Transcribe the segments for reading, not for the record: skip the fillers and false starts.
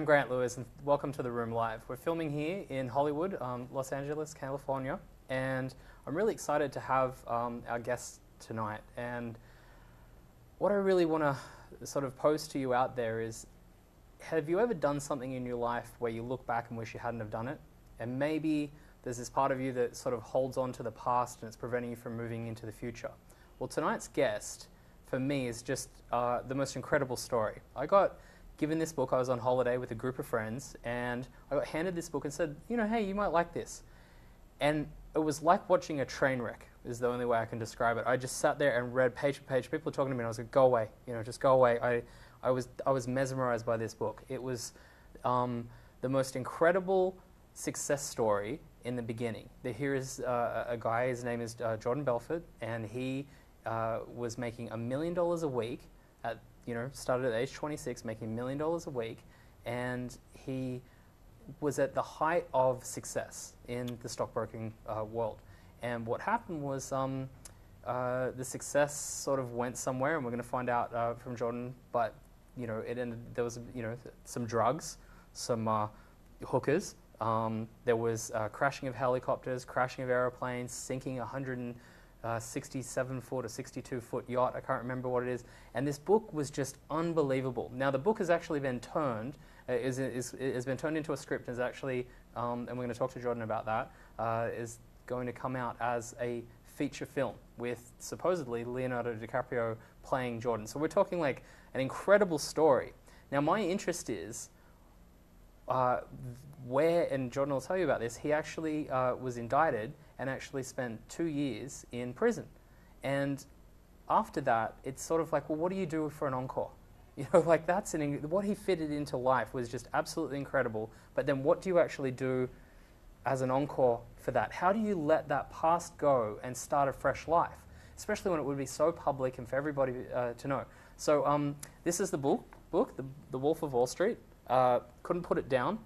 I'm Grant Lewis, and welcome to The Room Live. We're filming here in Hollywood, Los Angeles, California, and I'm really excited to have our guest tonight. And what I really want to sort of pose to you out there is, have you ever done something in your life where you look back and wish you hadn't have done it? And maybe there's this part of you that sort of holds on to the past and it's preventing you from moving into the future. Well, tonight's guest, for me, is just the most incredible story. I got given this book. I was on holiday with a group of friends, and I got handed this book and said, you know, hey, you might like this. And it was like watching a train wreck, is the only way I can describe it. I just sat there and read page for page. People were talking to me, and I was like, go away, you know, just go away. I was mesmerized by this book. It was the most incredible success story in the beginning. Here is a guy, his name is Jordan Belfort, and he was making $1 million a week started at age 26, making $1 million a week, and he was at the height of success in the stockbroking world. And what happened was the success sort of went somewhere, and we're going to find out from Jordan. But it ended. There was some drugs, some hookers. There was crashing of helicopters, crashing of airplanes, sinking 167-foot or 62-foot yacht. I can't remember what it is. And this book was just unbelievable. Now, the book has actually been turned, has been turned into a script, and is actually, and we're going to talk to Jordan about that, is going to come out as a feature film with supposedly Leonardo DiCaprio playing Jordan. So we're talking like an incredible story. Now, my interest is where, and Jordan will tell you about this, he actually was indicted and actually spent 2 years in prison. And after that, it's sort of like, well, what do you do for an encore? Like that's what he fitted into life was just absolutely incredible. But then what do you actually do as an encore for that? How do you let that past go and start a fresh life? Especially when it would be so public and for everybody to know. So this is the book, The Wolf of Wall Street. Couldn't put it down.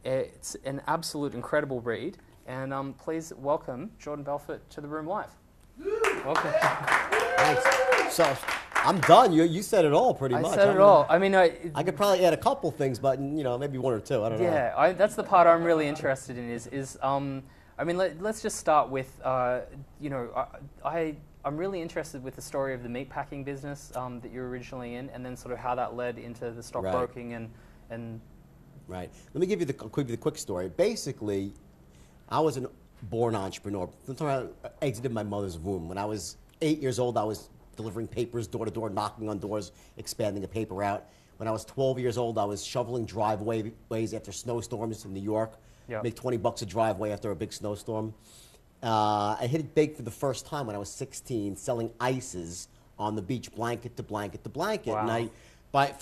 It's an absolute incredible read. And please welcome Jordan Belfort to The Room Live. Welcome. Thanks. So I'm done. You said it all pretty much. I said it all. I mean, I could probably add a couple things, but maybe one or two. I don't know. Yeah, that's the part I'm really interested in. I mean, let's just start with I'm really interested with the story of the meatpacking business that you were originally in, and then sort of how that led into the stockbroking and. Right. Let me give you the quick story. Basically, I was a born entrepreneur. I exited my mother's womb. When I was 8 years old, I was delivering papers door to door, knocking on doors, expanding a paper route. When I was 12 years old, I was shoveling driveways after snowstorms in New York. Yep. Make $20 a driveway after a big snowstorm. I hit it big for the first time when I was 16, selling ices on the beach, blanket to blanket to blanket. Wow.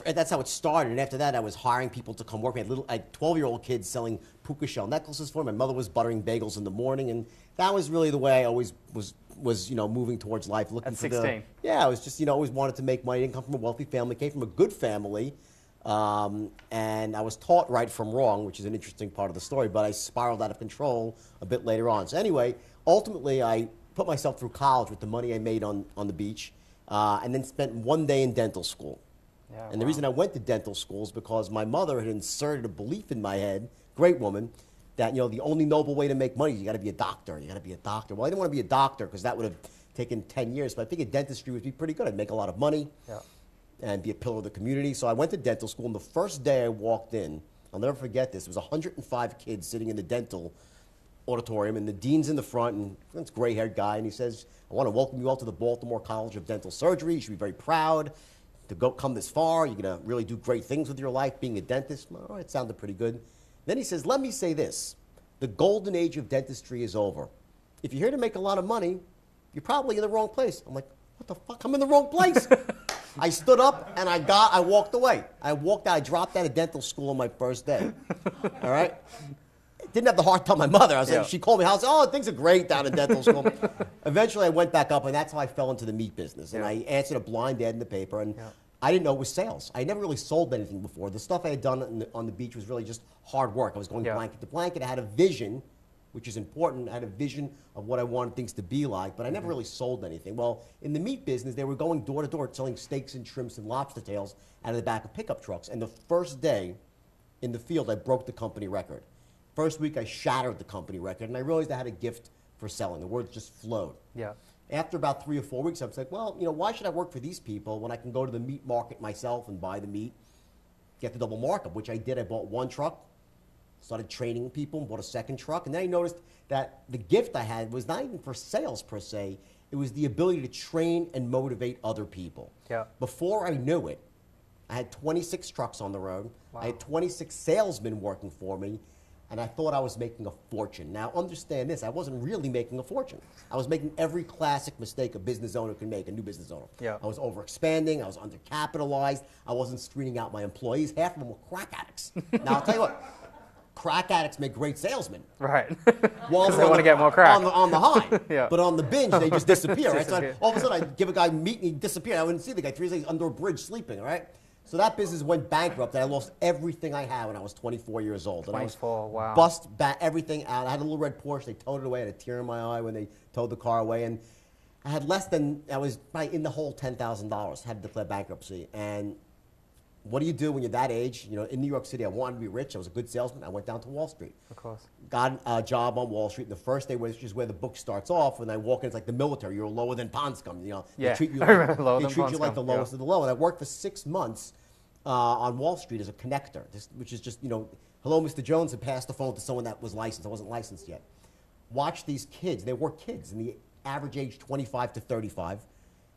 And that's how it started. And after that, I was hiring people to come work. We had 12-year-old kids selling puka shell necklaces for me. My mother was buttering bagels in the morning, and that was really the way I always was moving towards life. Looking at 16. I was just always wanted to make money. Didn't come from a wealthy family. Came from a good family, and I was taught right from wrong, which is an interesting part of the story. But I spiraled out of control a bit later on. So anyway, ultimately, I put myself through college with the money I made on the beach, and then spent 1 day in dental school. Yeah, and the reason I went to dental school is because my mother had inserted a belief in my head, great woman, that the only noble way to make money is you got to be a doctor. You got to be a doctor. Well, I didn't want to be a doctor because that would have taken 10 years, but I figured dentistry would be pretty good. I'd make a lot of money and be a pillar of the community. So I went to dental school, and the first day I walked in, I'll never forget this. There was 105 kids sitting in the dental auditorium, and the dean's in the front, and this gray-haired guy, and he says, I want to welcome you all to the Baltimore College of Dental Surgery. You should be very proud to come this far. You're going to really do great things with your life being a dentist. Well, it sounded pretty good. Then he says, let me say this. The golden age of dentistry is over. If you're here to make a lot of money, you're probably in the wrong place. I'm like, what the fuck? I'm in the wrong place. I stood up and I walked away. I dropped out of dental school on my first day. All right? Didn't have the heart to tell my mother. I was like, she called me. I was like, oh, things are great down in dental school. Eventually, I went back up, and that's how I fell into the meat business. And I answered a blind ad in the paper, and I didn't know it was sales. I never really sold anything before. The stuff I had done on the beach was really just hard work. I was going blanket to blanket. I had a vision, which is important. I had a vision of what I wanted things to be like, but I never really sold anything. Well, in the meat business, they were going door to door selling steaks and shrimps and lobster tails out of the back of pickup trucks. And the first day in the field, I broke the company record. First week, I shattered the company record, and I realized I had a gift for selling. The words just flowed. Yeah. After about 3 or 4 weeks, I was like, well, you know, why should I work for these people when I can go to the meat market myself and buy the meat, get the double markup, which I did. I bought 1 truck, started training people, and bought a 2nd truck, and then I noticed that the gift I had was not even for sales per se. It was the ability to train and motivate other people. Yeah. Before I knew it, I had 26 trucks on the road. Wow. I had 26 salesmen working for me, and I thought I was making a fortune. Now, understand this, I wasn't really making a fortune. I was making every classic mistake a business owner can make, a new business owner. Yeah. I was overexpanding, I was undercapitalized, I wasn't screening out my employees. Half of them were crack addicts. Now, I'll tell you what, crack addicts make great salesmen. Right. Well, they want to get more crack. On the high. Yeah. But on the binge, they just disappear. Right? So Disappear. all of a sudden, I'd give a guy meat and he'd disappear. I wouldn't see the guy 3 days under a bridge sleeping, all right? So that business went bankrupt, and I lost everything I had when I was 24 years old. And 24, wow. I was bust everything out. I had a little red Porsche. They towed it away. I had a tear in my eye when they towed the car away. And I had less than, I was probably in the hole $10,000. Had to declare bankruptcy. And what do you do when you're that age? You know, in New York City, I wanted to be rich. I was a good salesman. I went down to Wall Street. Of course. Got a job on Wall Street. The first day, which is where the book starts off, when I walk in, it's like the military. You're lower than pond scum. You know, Yeah. They treat you I like, remember lower they than treat pond you like scum, the lowest yeah. of the low. And I worked for 6 months on Wall Street as a connector, which is just, you know, hello, Mr. Jones, and pass the phone to someone that was licensed. I wasn't licensed yet. Watch these kids. They were kids, in the average age 25 to 35,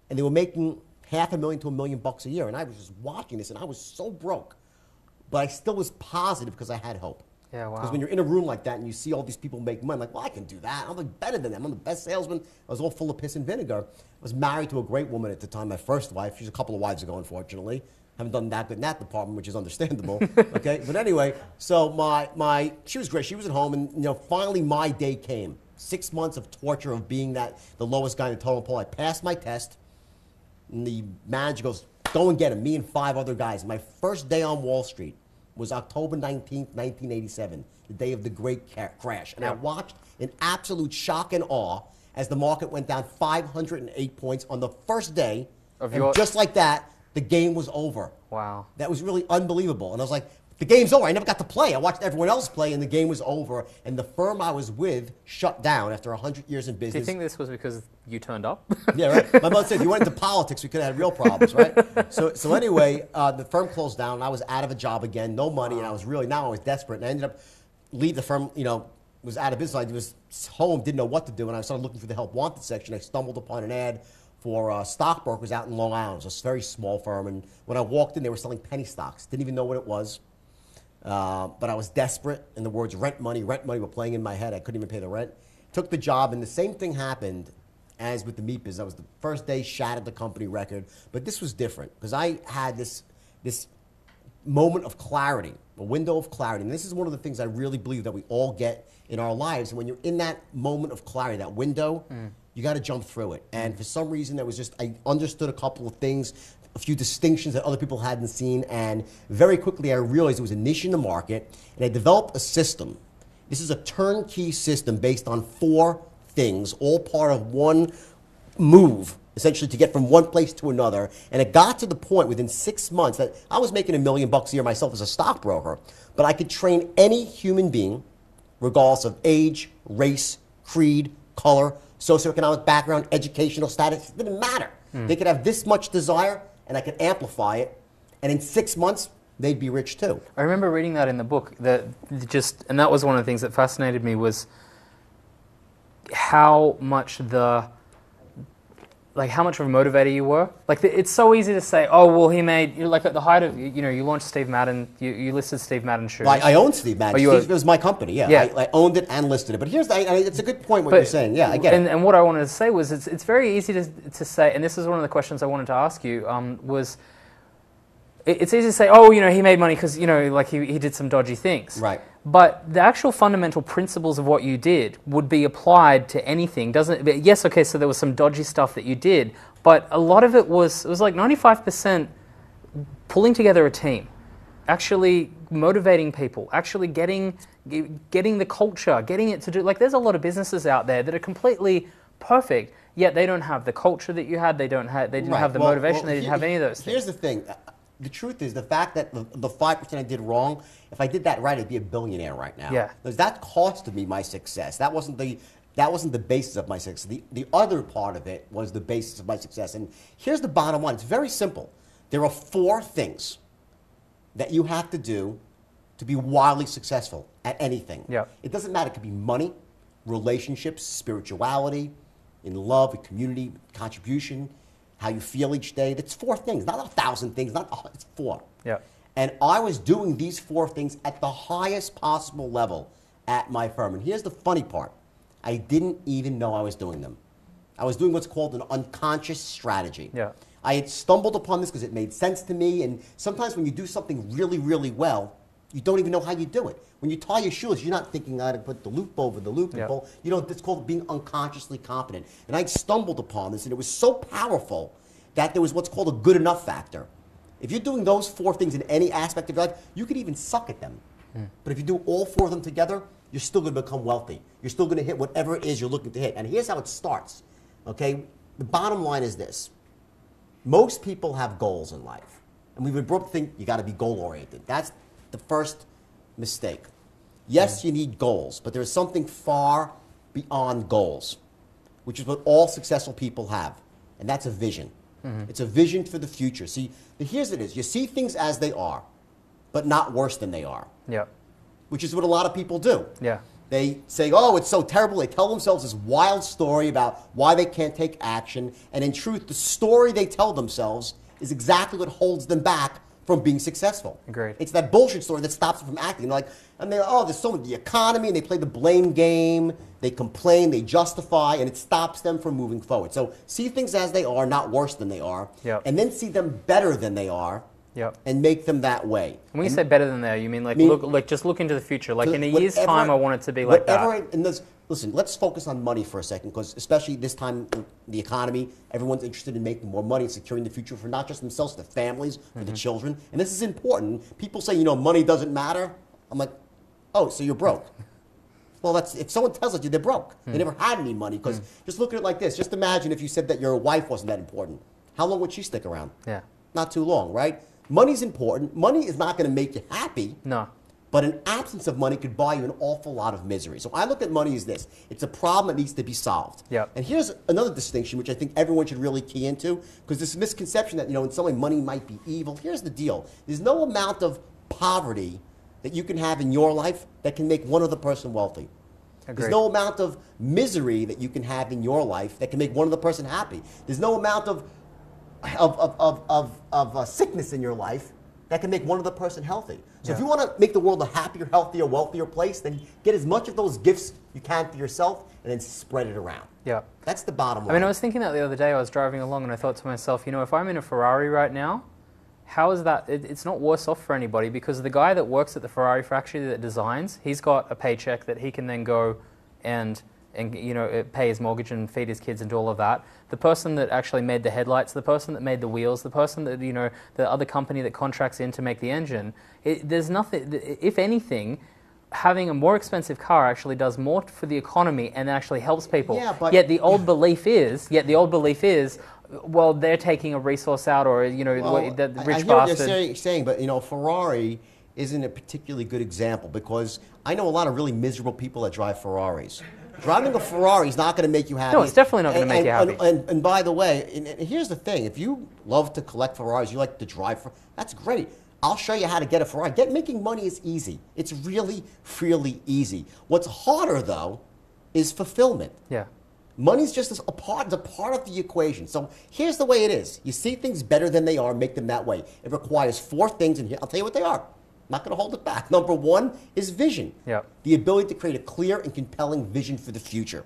and they were making $500,000 to $1 million a year. And I was just watching this, and I was so broke. But I still was positive because I had hope. Yeah, wow. Because when you're in a room like that and you see all these people make money, like, well, I can do that. I'm like better than them. I'm the best salesman. I was all full of piss and vinegar. I was married to a great woman at the time, my first wife. She's a couple of wives ago, unfortunately. Haven't done that good in that department, which is understandable. Okay, but anyway, so she was great. She was at home, and you know, finally my day came. 6 months of torture of being the lowest guy in the totem pole. I passed my test, and the manager goes, "Go and get him." Me and 5 other guys. My first day on Wall Street was October 19th, 1987, the day of the great crash. And I watched in absolute shock and awe as the market went down 508 points on the first day. And just like that, the game was over. Wow. That was really unbelievable. And I was like, the game's over. I never got to play. I watched everyone else play, and the game was over. And the firm I was with shut down after 100 years in business. Do you think this was because you turned up? Yeah, right. My mother said, if you went into politics, we could have had real problems, right? So anyway, the firm closed down, and I was out of a job again, no money, and I was desperate. And I ended up leaving the firm, you know, was out of business. I was home, didn't know what to do, and I started looking for the help wanted section. I stumbled upon an ad for stockbrokers out in Long Island. It was a very small firm, and when I walked in, they were selling penny stocks. Didn't even know what it was. But I was desperate, and the words rent money were playing in my head. I couldn't even pay the rent. Took the job, and the same thing happened as with the meat business. I was the first day, shattered the company record, but this was different because I had this moment of clarity, a window of clarity. And this is one of the things I really believe that we all get in our lives. And when you're in that moment of clarity, that window, you got to jump through it. And for some reason, I understood a couple of things, a few distinctions that other people hadn't seen, and very quickly I realized there was a niche in the market, and I developed a system. This is a turnkey system based on 4 things, all part of one move, essentially to get from one place to another. And it got to the point within 6 months that I was making $1 million a year myself as a stockbroker, but I could train any human being, regardless of age, race, creed, color, socioeconomic background, educational status. It didn't matter. They could have this much desire, and I could amplify it, and in 6 months, they'd be rich too. I remember reading that in the book, and that was one of the things that fascinated me was how much of a motivator you were. Like, it's so easy to say, oh, well, like at the height of, you know, you launched Steve Madden, you listed Steve Madden shoes. Well, I owned Steve Madden. It was my company, yeah. I owned it and listed it. But it's a good point what you're saying. Yeah, I get it. And what I wanted to say was it's very easy to say, and this is one of the questions I wanted to ask you, was it's easy to say, oh, you know, he made money because, you know, like he did some dodgy things. Right. But the actual fundamental principles of what you did would be applied to anything, doesn't it? Yes, okay, so there was some dodgy stuff that you did, but a lot of it was like 95% pulling together a team, actually motivating people, actually getting the culture, getting it to do, like there's a lot of businesses out there that are completely perfect, yet they don't have the culture that you had, they didn't have the motivation, they didn't have any of those things. Here's the thing. the truth is the fact that the 5% I did wrong, if I did that right, I'd be a billionaire right now. Yeah. Because that costed me my success. That wasn't the basis of my success. The other part of it was the basis of my success. And here's the bottom line. It's very simple. There are 4 things that you have to do to be wildly successful at anything. Yeah. It doesn't matter. It could be money, relationships, spirituality, in love, community, contribution, how you feel each day. That's 4 things, not 1,000 things, it's 4. Yeah. And I was doing these 4 things at the highest possible level at my firm. And here's the funny part. I didn't even know I was doing them. I was doing what's called an unconscious strategy. Yeah. I had stumbled upon this because it made sense to me. And sometimes when you do something really, really well, you don't even know how you do it. When you tie your shoes, you're not thinking how to put the loop over the loop and Yeah. pull. You know, it's called being unconsciously competent. And I stumbled upon this, and it was so powerful that there was what's called a good enough factor. If you're doing those 4 things in any aspect of your life, you could even suck at them. But if you do all 4 of them together, you're still going to become wealthy. You're still going to hit whatever it is you're looking to hit. And here's how it starts, okay? The bottom line is this. Most people have goals in life. And we've been brought up to think you got to be goal-oriented. That's the first mistake. Yes, you need goals, but there's something far beyond goals, which is what all successful people have, and that's a vision. It's a vision for the future. See, here's it is. You see things as they are, but not worse than they are, Yeah. which is what a lot of people do. Yeah. They say, oh, it's so terrible. They tell themselves this wild story about why they can't take action, and in truth, the story they tell themselves is exactly what holds them back from being successful. Agreed. It's that bullshit story that stops them from acting. They're oh, there's so much, the economy, and they play the blame game, they complain, they justify, and it stops them from moving forward. So see things as they are, not worse than they are, Yep. and then see them better than they are, Yep. and make them that way. And when you say better than that, you mean like just look into the future. Like So in a year's time, I want it to be like that. Listen, let's focus on money for a second, because especially this time in the economy, everyone's interested in making more money and securing the future for not just themselves, the families, for the children. And this is important. People say, money doesn't matter. I'm like, oh, so you're broke. Well, if someone tells you they're broke, they never had any money, because just look at it like this. Just imagine if you said that your wife wasn't that important. How long would she stick around? Yeah. Not too long, right? Money's important. Money is not going to make you happy. No. But an absence of money could buy you an awful lot of misery. So I look at money as this. It's a problem that needs to be solved. Yep. And here's another distinction, which I think everyone should really key into, because this misconception that, in some way money might be evil. Here's the deal. There's no amount of poverty that you can have in your life that can make one other person wealthy. Agreed. There's no amount of misery that you can have in your life that can make one other person happy. There's no amount of sickness in your life that can make one other person healthy. So if you want to make the world a happier, healthier, wealthier place, then get as much of those gifts you can for yourself and then spread it around. Yeah. That's the bottom line. I mean, I was thinking that the other day. I was driving along and I thought to myself, if I'm in a Ferrari right now, how is that? It's not worse off for anybody, because the guy that works at the Ferrari factory that designs, he's got a paycheck that he can then go and pay his mortgage and feed his kids and do all of that. The person that actually made the headlights, the person that made the wheels, the person that, the other company that contracts in to make the engine, there's nothing, if anything, having a more expensive car actually does more for the economy and actually helps people. Yeah, but yet the old belief is, well, they're taking a resource out, or, the rich I hear bastard. what you're saying, but, Ferrari isn't a particularly good example, because I know a lot of really miserable people that drive Ferraris. Driving a Ferrari is not going to make you happy. No, it's definitely not going to make you happy. And by the way, and here's the thing. If you love to collect Ferraris, you like to drive, that's great. I'll show you how to get a Ferrari. Making money is easy. It's really, really easy. What's harder, though, is fulfillment. Yeah. Money's just a part of the equation. So here's the way it is. You see things better than they are, make them that way. It requires 4 things, and here, I'll tell you what they are. I'm not going to hold it back. Number 1 is vision. Yep. The ability to create a clear and compelling vision for the future.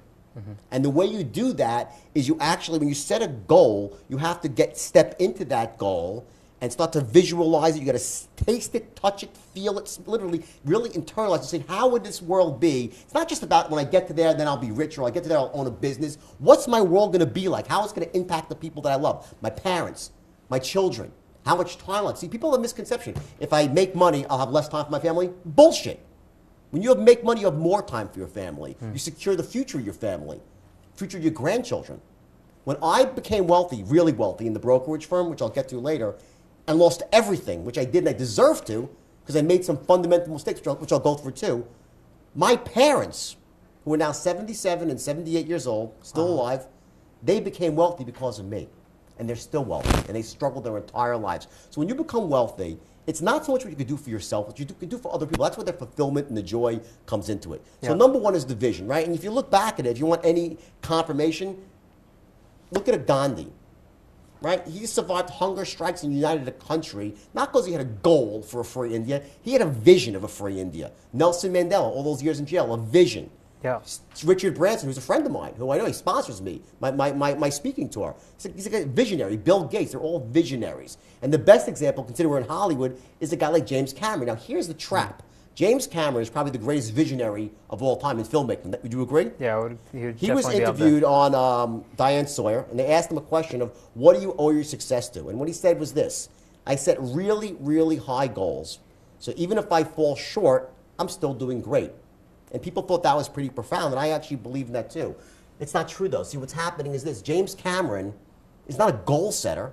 And the way you do that is you actually, when you set a goal, you have to step into that goal and start to visualize it. You got to taste it, touch it, feel it, literally really internalize it and say, how would this world be? It's not just about when I get to there, then I'll be rich, or I get to there, I'll own a business. What's my world going to be like? How it's going to impact the people that I love? My parents, my children. How much time I see. People have a misconception. If I make money, I'll have less time for my family. Bullshit. When you make money, you have more time for your family. You secure the future of your family, future of your grandchildren. When I became wealthy, really wealthy, in the brokerage firm, which I'll get to later, and lost everything, which I did and I deserved to, because I made some fundamental mistakes, which I'll go through too. My parents, who are now 77 and 78 years old, still alive, they became wealthy because of me. And they're still wealthy, and they struggled their entire lives. So when you become wealthy, it's not so much what you can do for yourself, what you can do for other people. That's where the fulfillment and the joy comes into it. So number one is the vision, right? And if you look back at it, if you want any confirmation, look at a Gandhi, right? He survived hunger strikes and united a country, not because he had a goal for a free India. He had a vision of a free India. Nelson Mandela, all those years in jail, a vision. Yeah. Richard Branson, who's a friend of mine, who I know he sponsors me, my speaking tour. He's like a visionary. Bill Gates, they're all visionaries. And the best example, considering we're in Hollywood, is a guy like James Cameron. Now, here's the trap. James Cameron is probably the greatest visionary of all time in filmmaking. Would you agree? Yeah, he was interviewed on Diane Sawyer, and they asked him a question of, what do you owe your success to? And what he said was this: I set really, really high goals. So even if I fall short, I'm still doing great. And people thought that was pretty profound, and I actually believe in that too. It's not true though. See, what's happening is this: James Cameron is not a goal setter.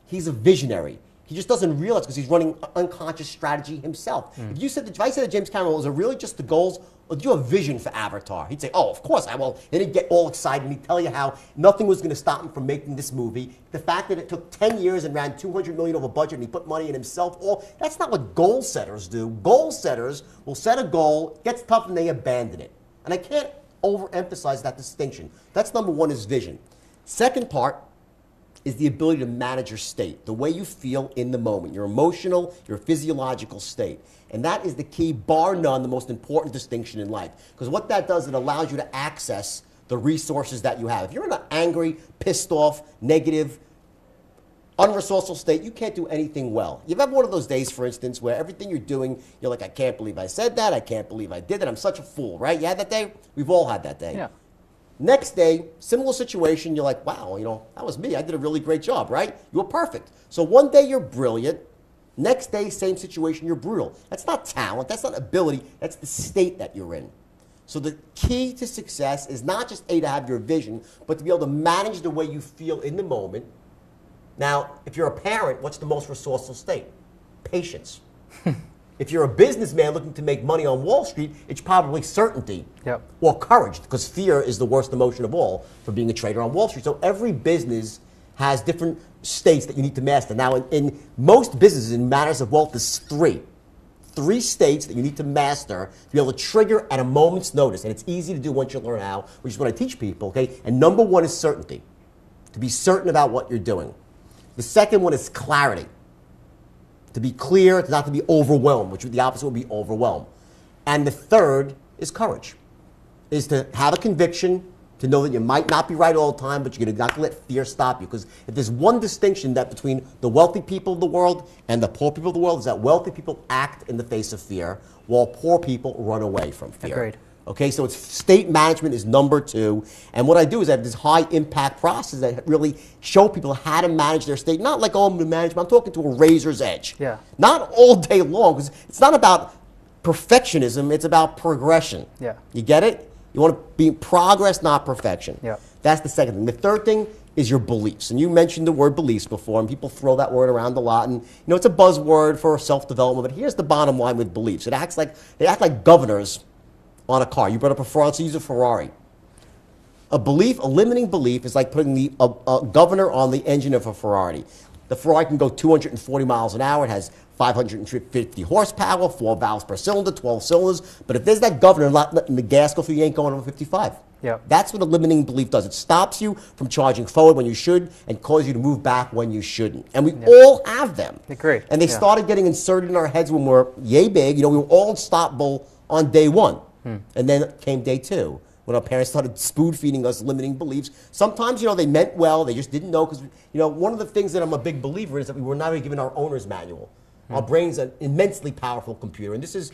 He's a visionary. He just doesn't realize because he's running unconscious strategy himself. If I said that James Cameron, was it really just the goals, or do you have a vision for Avatar? He'd say, oh, of course I will. Then he'd get all excited and he'd tell you how nothing was going to stop him from making this movie. The fact that it took 10 years and ran $200 million over budget and he put money in himself, that's not what goal setters do. Goal setters will set a goal, it gets tough, and they abandon it. And I can't overemphasize that distinction. That's number one, is vision. Second part is the ability to manage your state, the way you feel in the moment, your emotional, your physiological state. And that is the key, bar none, the most important distinction in life. Because what that does, it allows you to access the resources that you have. If you're in an angry, pissed off, negative, unresourceful state, you can't do anything well. You've had one of those days, for instance, where everything you're doing, you're like, I can't believe I said that, I can't believe I did that, I'm such a fool, right? You had that day? We've all had that day. Yeah. Next day, similar situation, you're like, wow, that was me. I did a really great job, right? You were perfect. So one day you're brilliant. Next day, same situation, you're brutal. That's not talent. That's not ability. That's the state that you're in. So the key to success is not just to have your vision, but to be able to manage the way you feel in the moment. Now, if you're a parent, what's the most resourceful state? Patience. If you're a businessman looking to make money on Wall Street, it's probably certainty or courage, because fear is the worst emotion of all for being a trader on Wall Street. So every business has different states that you need to master. Now, in most businesses, in matters of wealth, there's three states that you need to master to be able to trigger at a moment's notice. And it's easy to do once you learn how, which is what I teach people, okay? And number one is certainty, to be certain about what you're doing. The second one is clarity. To be clear, not to be overwhelmed, which the opposite would be overwhelmed. And the third is courage, is to have a conviction, to know that you might not be right all the time, but you're not going to let fear stop you. Because if there's one distinction that between the wealthy people of the world and the poor people of the world, is that wealthy people act in the face of fear, while poor people run away from fear. Agreed. Okay, so it's state management is number two. And what I do is I have this high impact process that really show people how to manage their state. Not like, oh, I'm going to manage, but I'm talking to a razor's edge. Yeah. Not all day long, because it's not about perfectionism, it's about progression. Yeah. You get it? You want to be in progress, not perfection. Yeah. That's the second thing. The third thing is your beliefs. And you mentioned the word beliefs before, and people throw that word around a lot. And it's a buzzword for self-development, but here's the bottom line with beliefs. They act like governors on a car. You brought up a Ferrari, so use a Ferrari. A limiting belief is like putting a governor on the engine of a Ferrari. The Ferrari can go 240 miles an hour. It has 550 horsepower, 4 valves per cylinder, 12 cylinders. But if there's that governor not letting the gas go through, you ain't going over 55. Yep. That's what a limiting belief does. It stops you from charging forward when you should and causes you to move back when you shouldn't. And we all have them. Agreed. And they started getting inserted in our heads when we're yay big. We were all unstoppable on day one. And then came day two, when our parents started spoon feeding us limiting beliefs. Sometimes, they meant well, they just didn't know, because, one of the things that I'm a big believer in is that we were never given our owner's manual. Our brain's an immensely powerful computer, and this is,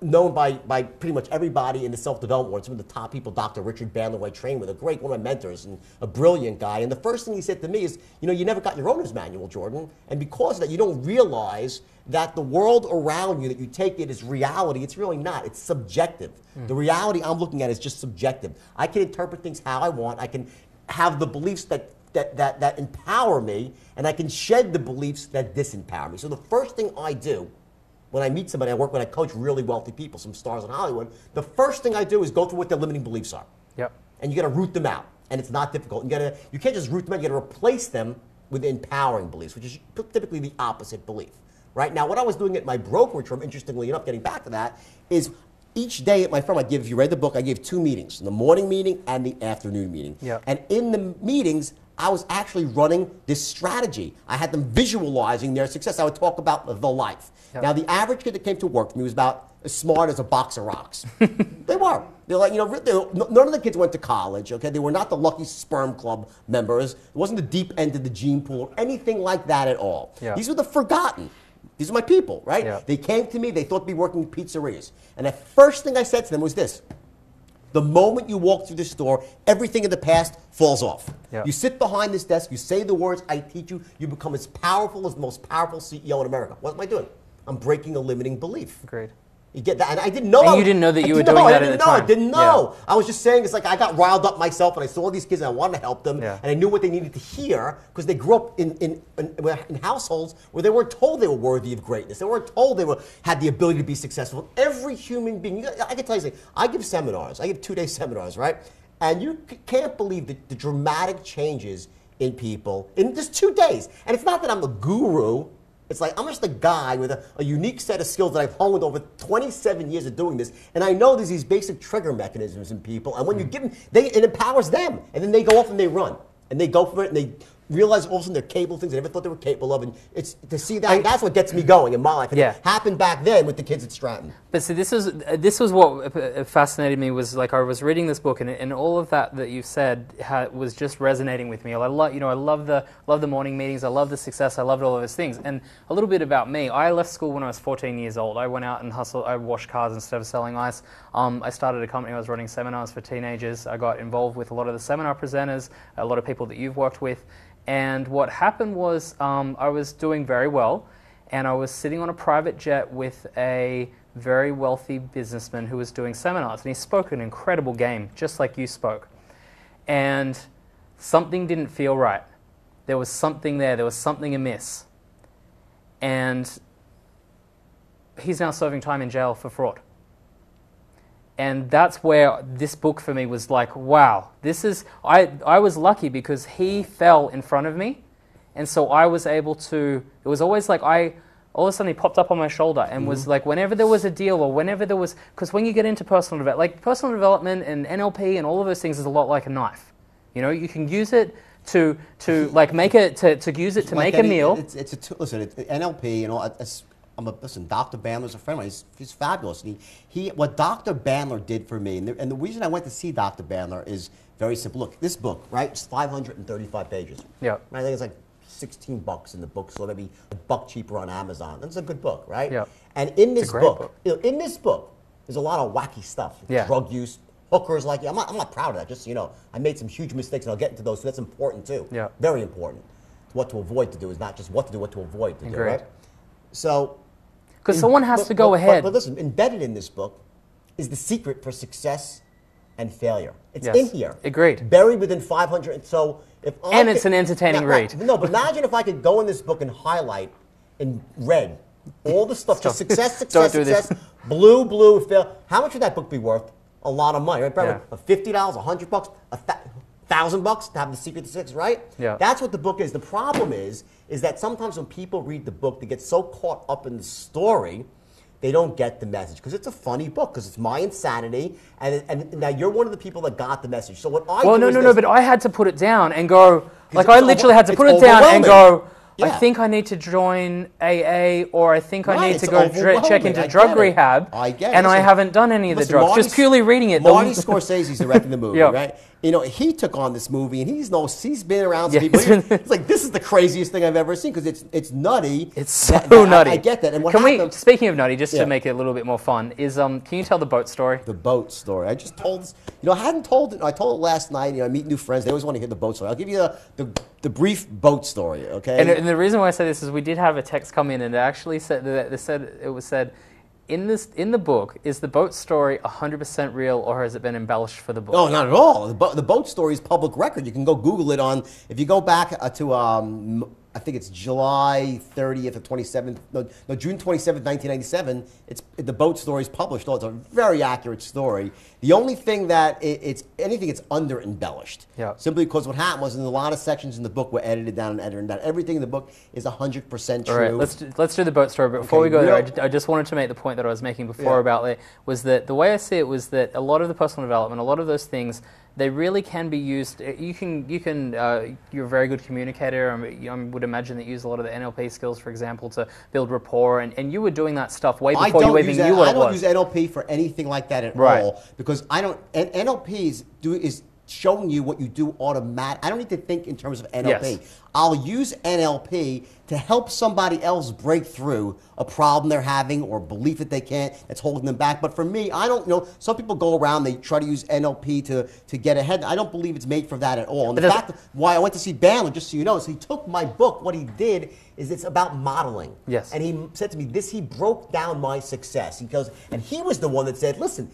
known by pretty much everybody in the self-development world. Some of the top people, Dr. Richard Bandler, who I trained with, one of my mentors and a brilliant guy. And the first thing he said to me is, you never got your owner's manual, Jordan. And because of that, you don't realize that the world around you that you take it as reality. It's really not. It's subjective. The reality I'm looking at is just subjective. I can interpret things how I want. I can have the beliefs that that empower me, and I can shed the beliefs that disempower me. So the first thing I do when I meet somebody, I coach really wealthy people, some stars in Hollywood, the first thing I do is go through what their limiting beliefs are. Yep. And you got to root them out, and it's not difficult. You can't just root them out, you got to replace them with empowering beliefs, which is typically the opposite belief. Right now, what I was doing at my brokerage firm, interestingly enough, getting back to that, is each day at my firm, if you read the book, I gave 2 meetings, the morning meeting and the afternoon meeting. Yep. And in the meetings, I was actually running this strategy. I had them visualizing their success. I would talk about the life. Yep. Now, the average kid that came to work for me was about as smart as a box of rocks. They were. They're like, none of the kids went to college, okay? They were not the Lucky Sperm Club members. It wasn't the deep end of the gene pool, or anything like that at all. Yeah. These were the forgotten. These are my people, right? Yeah. They came to me, they thought they'd be working in pizzerias. And the first thing I said to them was this: the moment you walk through the store, everything in the past falls off. Yeah. You sit behind this desk, you say the words I teach you, you become as powerful as the most powerful CEO in America. What am I doing? I'm breaking a limiting belief. Agreed. You get that? And I didn't know. And you didn't know that you were doing that at the time. I didn't know. I was just saying, it's like I got riled up myself, and I saw these kids, and I wanted to help them, and I knew what they needed to hear, because they grew up in households where they weren't told they were worthy of greatness. They weren't told they had the ability to be successful. Every human being, I can tell you something. I give seminars. I give 2-day seminars, right? And you can't believe the dramatic changes in people in just 2 days. And it's not that I'm a guru. It's like I'm just a guy with a unique set of skills that I've honed over 27 years of doing this, and I know there's these basic trigger mechanisms in people, and when you give them, it empowers them, and then they go off and they run, and they go for it, and they realize all of a sudden they're capable of things they never thought they were capable of, and it's to see that that's what gets me going in my life. And it happened back then with the kids at Stratton. But see, this was what fascinated me, was like I was reading this book, and all of that you've said was just resonating with me. I love the morning meetings. I love the success. I loved all of those things. And a little bit about me. I left school when I was 14 years old. I went out and hustled. I washed cars instead of selling ice. I started a company. I was running seminars for teenagers. I got involved with a lot of the seminar presenters, a lot of people that you've worked with. And what happened was I was doing very well, and I was sitting on a private jet with a very wealthy businessman who was doing seminars, and he spoke an incredible game, just like you spoke. And something didn't feel right. There was something there. There was something amiss. And he's now serving time in jail for fraud. And that's where this book for me was like, wow, I was lucky because he fell in front of me. And so I was able to, it was always like all of a sudden he popped up on my shoulder and was like, whenever there was a deal or whenever there was, because when you get into personal development and NLP and all of those things is a lot like a knife. You know, you can use it to like make it, to use it to make a meal. Listen, NLP and all, listen, Dr. Bandler's a friend of mine. He's fabulous. And what Dr. Bandler did for me, and the reason I went to see Dr. Bandler is very simple. Look, this book, right? It's 535 pages. Yeah. I think it's like $16 in the bookstore, maybe $1 cheaper on Amazon. That's a good book, right? Yeah. And in this book, in this book, there's a lot of wacky stuff. Yeah. Drug use, hookers like you. I'm not proud of that. Just I made some huge mistakes, and I'll get into those. So that's important too. Yeah. Very important. What to avoid to do is not just what to do, what to avoid to do. Right? So. Because someone has to go ahead. But listen, embedded in this book is the secret for success and failure. It's in here. Agreed. Buried within 500. So if it's an entertaining read. No, but imagine if I could go in this book and highlight in red all the stuff, just success, blue, fail. How much would that book be worth? A lot of money, right? Probably $50, $100, $1,000 to have the secret to success, right? Yeah. That's what the book is. The problem is that sometimes when people read the book, they get so caught up in the story, they don't get the message. Because it's a funny book, because it's my insanity, and now you're one of the people that got the message. So what I no, but I had to put it down and go, like I literally had to put it down and go, I think I need to join AA, or I think I need to go check into drug rehab, and I haven't done any of the drugs. Just purely reading it. Marty Scorsese's directing the movie, right? He took on this movie, and he's been around some people. It's like, this is the craziest thing I've ever seen, because it's nutty. It's so nutty. I get that. And what speaking of nutty, just to make it a little bit more fun, is can you tell the boat story? The boat story. I just told this. I hadn't told it. I told it last night. I meet new friends. They always want to hear the boat story. I'll give you the brief boat story. Okay. And the reason why I say this is we did have a text come in, and it actually said in the book, is the boat story 100% real, or has it been embellished for the book? No, not at all. The boat story is public record. You can go Google it on. If you go back to I think it's July 30th or 27th. No, June 27th, 1997. The boat story is published. Oh, it's a very accurate story. The only thing that it's under embellished. Yeah. Simply because what happened was in a lot of sections in the book were edited down and edited down. Everything in the book is 100% true. All right, let's do the boat story. But before we go there, I just wanted to make the point that I was making before about it, was that the way I see it was that a lot of the personal development, a lot of those things, they really can be used. You're a very good communicator. I would imagine that you use a lot of the NLP skills, for example, to build rapport. And you were doing that stuff way before you even knew what it was. I don't use NLP for anything like that at all, because I don't. NLP is showing you what you do automatically. I don't need to think in terms of NLP. Yes. I'll use NLP to help somebody else break through a problem they're having or belief that they can't, that's holding them back. But for me, I don't know. Some people go around, they try to use NLP to get ahead. I don't believe it's made for that at all. And the fact why I went to see Bandler, just so you know, is he took my book. What he did is it's about modeling. Yes. And he said to me, he broke down my success. He goes, and he was the one that said, listen,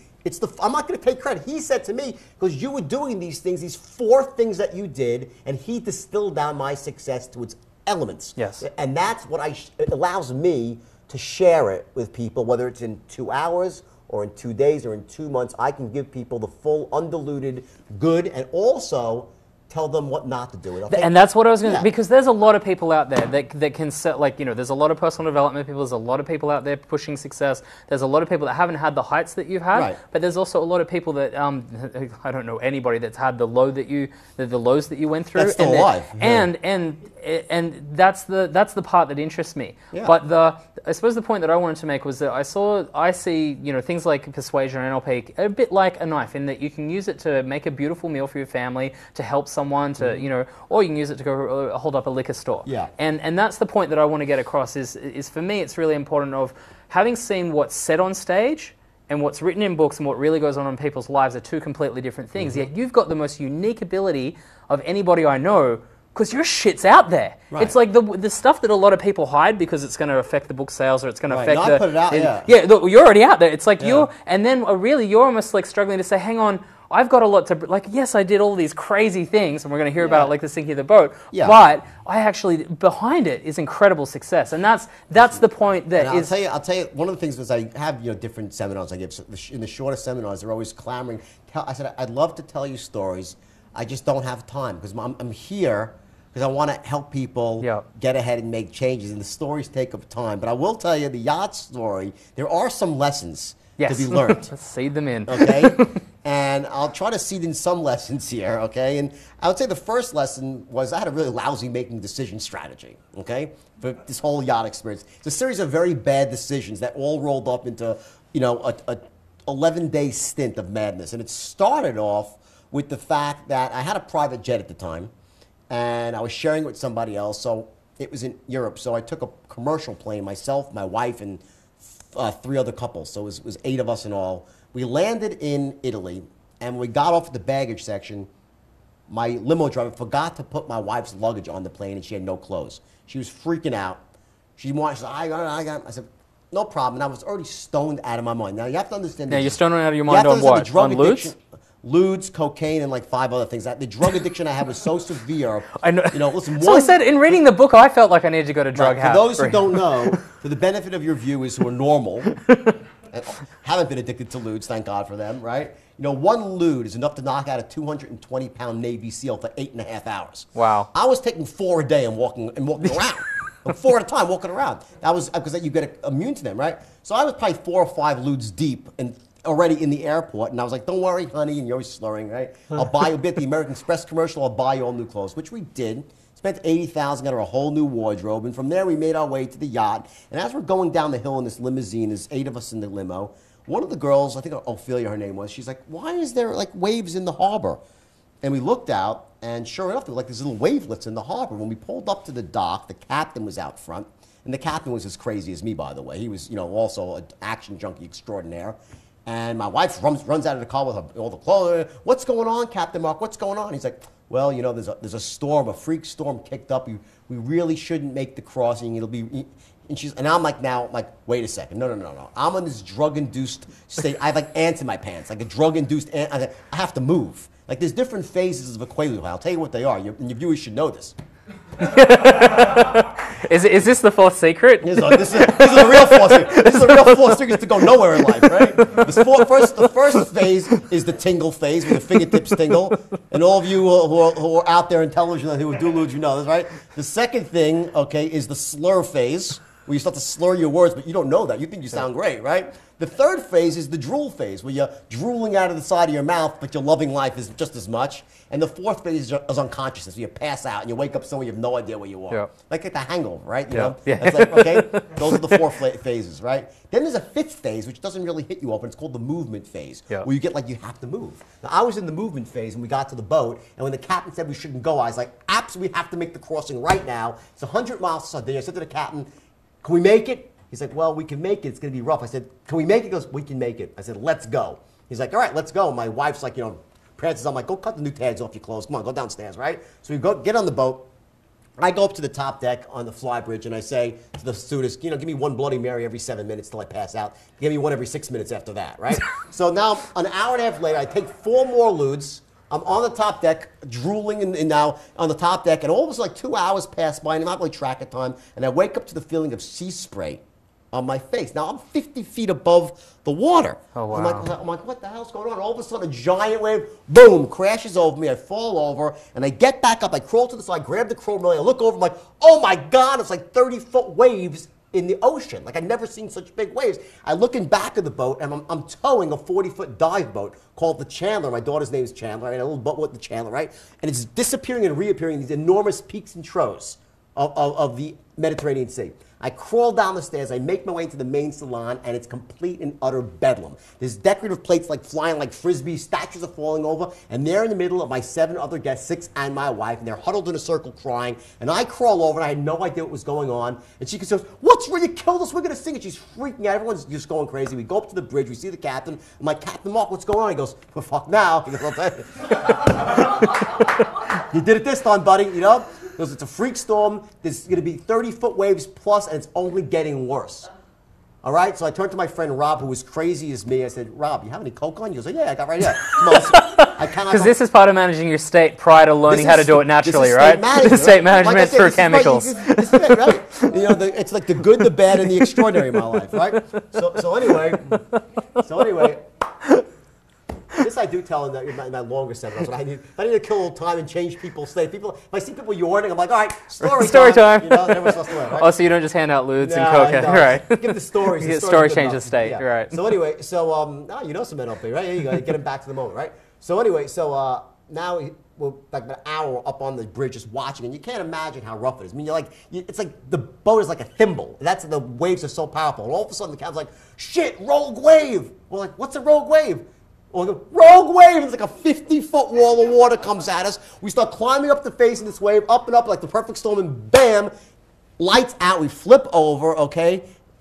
I'm not going to take credit. He said to me, because you were doing these things, these 4 things that you did, and he distilled down my success to its elements. Yes. And that's what it allows me to share it with people, whether it's in 2 hours or in 2 days or in 2 months. I can give people the full, undiluted good, and also tell them what not to do. And that's what I was going to, because there's a lot of people out there that can set, like, there's a lot of personal development people, there's a lot of people out there pushing success, there's a lot of people that haven't had the heights that you've had, but there's also a lot of people that, I don't know anybody that's had the lows that you went through. That's still alive. And that's the part that interests me. Yeah. But I suppose the point that I wanted to make was that I see things like persuasion and NLP a bit like a knife, in that you can use it to make a beautiful meal for your family, to help someone, to or you can use it to go hold up a liquor store. Yeah. And that's the point that I want to get across. Is for me, it's really important of having seen what's said on stage and what's written in books and what really goes on in people's lives are 2 completely different things. Yet you've got the most unique ability of anybody I know, because your shit's out there. Right. It's like the stuff that a lot of people hide because it's going to affect the book sales, or it's going to affect I put it out, you're already out there. It's like you're almost like struggling to say, hang on, I've got a lot to, like, yes, I did all these crazy things, and we're going to hear about it, like the sinking of the boat, but I actually, behind it is incredible success, and that's the point that I'll tell you, one of the things was I have, different seminars I give. So in the shorter seminars, they're always clamoring. I said, I'd love to tell you stories, I just don't have time, because I'm here because I want to help people get ahead and make changes, and the stories take up time. But I will tell you, the yacht story, there are some lessons to be learned. Let's seed them in. Okay? And I'll try to seed in some lessons here, okay? And I would say the first lesson was I had a really lousy making decision strategy, okay, for this whole yacht experience. It's a series of very bad decisions that all rolled up into, a 11-day stint of madness. And it started off with the fact that I had a private jet at the time, and I was sharing it with somebody else. So it was in Europe. So I took a commercial plane, myself, my wife, and 3 other couples. So it was 8 of us in all. We landed in Italy, and when we got off at the baggage section, my limo driver forgot to put my wife's luggage on the plane, and she had no clothes. She was freaking out. She said, I said, no problem. And I was already stoned out of my mind. Now, you have to understand. Now, you're stoned out of your mind on what? On lewds? Lewds, cocaine, and like 5 other things. The drug addiction I had was so severe. I know. Listen. So I said, in reading the book, I felt like I needed to go to drug house. For those who don't know, for the benefit of your viewers who are normal, and haven't been addicted to lewds, thank God for them, right? 1 lewd is enough to knock out a 220-pound Navy SEAL for 8.5 hours. Wow. I was taking 4 a day and walking around. 4 at a time walking around. That was because you get immune to them, right? So I was probably 4 or 5 lewds deep and already in the airport, and I was like, don't worry, honey, and you're always slurring, right? I'll buy you a bit, the American Express commercial, I'll buy you all new clothes, which we did. Spent $80,000, got her a whole new wardrobe, and from there we made our way to the yacht. And as we're going down the hill in this limousine, there's 8 of us in the limo. One of the girls, I think Ophelia her name was, she's like, why is there like waves in the harbor? And we looked out, and sure enough, there were like these little wavelets in the harbor. When we pulled up to the dock, the captain was out front. And the captain was as crazy as me, by the way. He was, also an action junkie extraordinaire. And my wife runs out of the car with all the clothes. What's going on, Captain Mark? What's going on? He's like, well, there's a storm, a freak storm kicked up. We really shouldn't make the crossing. and I'm like, now, like, wait a second. No. I'm in this drug-induced state. I have like ants in my pants, like a drug-induced ant. I have to move. Like, there's different phases of a quaalude. I'll tell you what they are. And your viewers should know this. Is this the fourth secret? This is the real fourth secret. This is the real fourth secret to go nowhere in life, right? The first phase is the tingle phase, where the fingertips tingle. And all of you who are out there in television who are dooloods, you know this, right? The second thing, okay, is the slur phase, where you start to slur your words, but you don't know that. You think you sound great, right? The third phase is the drool phase, where you're drooling out of the side of your mouth, but you're loving life is just as much. And the fourth phase is unconsciousness, where you pass out and you wake up somewhere you have no idea where you are. Yep. Like the hangover, right? You Yep. know? Yeah. That's like, okay, those are the four phases, right? Then there's a fifth phase, which doesn't really hit you open. It's called the movement phase, Yep. where you get like you have to move. Now, I was in the movement phase when we got to the boat, and when the captain said we shouldn't go, I was like, absolutely, we have to make the crossing right now. It's 100 miles to Sardinia. I said to the captain, can we make it? He's like, well, we can make it. It's going to be rough. I said, can we make it? He goes, we can make it. I said, let's go. He's like, all right, let's go. And my wife's like, you know, prances. I'm like, go cut the new tags off your clothes. Come on, go downstairs, right? So we go get on the boat. I go up to the top deck on the fly bridge, and I say to the stewardess, you know, give me one Bloody Mary every 7 minutes till I pass out. Give me one every 6 minutes after that, right? So now, an hour and a half later, I take 4 more ludes. I'm on the top deck, drooling and now on the top deck, and all of a sudden, like 2 hours pass by, and I'm not really track of time, and I wake up to the feeling of sea spray on my face. Now, I'm 50 feet above the water. Oh, wow. I'm like, what the hell's going on? All of a sudden, a giant wave, boom, crashes over me. I fall over, and I get back up. I crawl to the side, grab the crow I look over, I'm like, oh, my God, it's like 30-foot waves in the ocean. Like, I'd never seen such big waves. I look in back of the boat, and I'm towing a 40-foot dive boat called the Chandler. My daughter's name is Chandler. I had a little boat with the Chandler, right? And it's disappearing and reappearing, these enormous peaks and troughs of the Mediterranean Sea. I crawl down the stairs, I make my way into the main salon, and it's complete and utter bedlam. There's decorative plates like flying like frisbees, statues are falling over, and they're in the middle of my 7 other guests, 6 and my wife, and they're huddled in a circle crying, and I crawl over, and I had no idea what was going on, and she goes, what's wrong? You killed us, we're going to sing, and she's freaking out, everyone's just going crazy. We go up to the bridge, we see the captain, I'm like, Captain Mark, what's going on? He goes, well, fuck now. He goes, I'll tell you. You did it this time, buddy, you know? Because it's a freak storm, there's going to be 30-foot waves plus, and it's only getting worse. All right? So I turned to my friend Rob, who was crazy as me. I said, Rob, you have any coke on? He goes, yeah, I got right here. Because this is part of managing your state prior to learning how to do it naturally, right? This is state management through chemicals. This is it, right? You know, it's like the good, the bad, and the extraordinary in my life, right? So anyway, this I do tell in my longer seminars. If I need to kill a little time and change people's state. If I see people yawning, I'm like, all right, story time. You know, everyone's supposed to learn, right? Oh, so you don't just hand out lewds and coke, right? Give the stories. You get story change the state, yeah. right? So anyway, you know some NLP, right? Here you go. Get them back to the moment, right? So anyway, now we're like an hour up on the bridge just watching, and you can't imagine how rough it is. I mean, it's like the boat is like a thimble. That's the waves are so powerful. And all of a sudden, the captain's like, shit, rogue wave. We're like, what's a rogue wave? Or the rogue wave, it's like a 50-foot wall of water comes at us. We start climbing up the face of this wave, up and up like the perfect storm, and bam, lights out. We flip over, okay?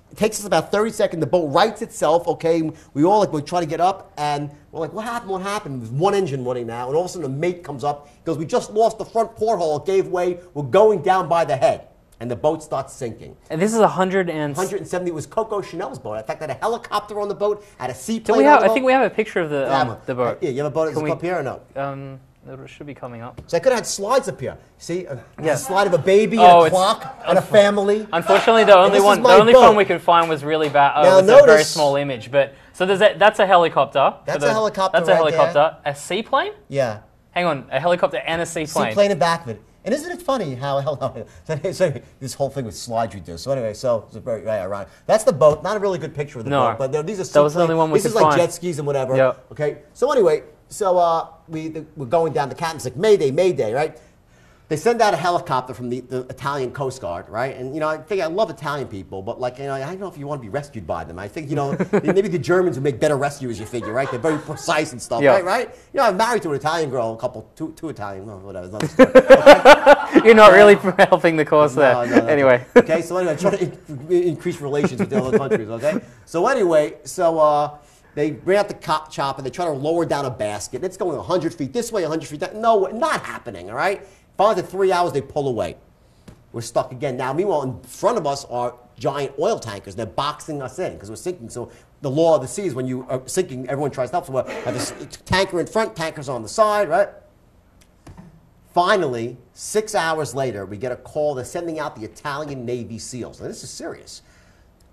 It takes us about 30 seconds. The boat rights itself, okay? We try to get up, and we're like, what happened? What happened? There's one engine running now, and all of a sudden a mate comes up. He goes, we just lost the front porthole. It gave way. We're going down by the head. And the boat starts sinking. And this is 170. It was Coco Chanel's boat. In fact, I had a helicopter on the boat, had a seaplane on the boat. I think we have a picture of the boat. Yeah, you have a boat up here or no? It should be coming up. So I could have had slides up here. See, a slide of a baby and a clock and a family. Unfortunately, the only one we could find was really bad. It was a very small image. But so that's a helicopter. That's a helicopter. That's a helicopter. A seaplane? Yeah. Hang on, a helicopter and a seaplane. Seaplane in back of it. And isn't it funny how this whole thing with slides you do? So anyway, it's very ironic. That's the boat. Not a really good picture of the boat, but these are that was the only one we could find. This is like jet skis and whatever. Yep. Okay. So anyway, we're going down. The captain's like, Mayday, Mayday, right? They send out a helicopter from the Italian Coast Guard, right? And, you know, I think I love Italian people, but, like, you know, I don't know if you want to be rescued by them. I think, you know, maybe the Germans would make better rescuers, you figure, right? They're very precise and stuff, right? You know, I'm married to an Italian girl, two Italian, no, whatever. Another story. Okay? You're not really helping the cause there. No. Anyway. Okay, so anyway, try to increase relations with the other countries, okay? So anyway, they bring out the chopper, they try to lower down a basket. It's going 100 feet this way, 100 feet that. No, not happening, all right? Finally, after 3 hours, they pull away. We're stuck again. Now, meanwhile, in front of us are giant oil tankers. And they're boxing us in because we're sinking. So the law of the sea is when you are sinking, everyone tries to help. So we have this tanker in front, tankers on the side, right? Finally, 6 hours later, we get a call. They're sending out the Italian Navy SEALs. Now, this is serious.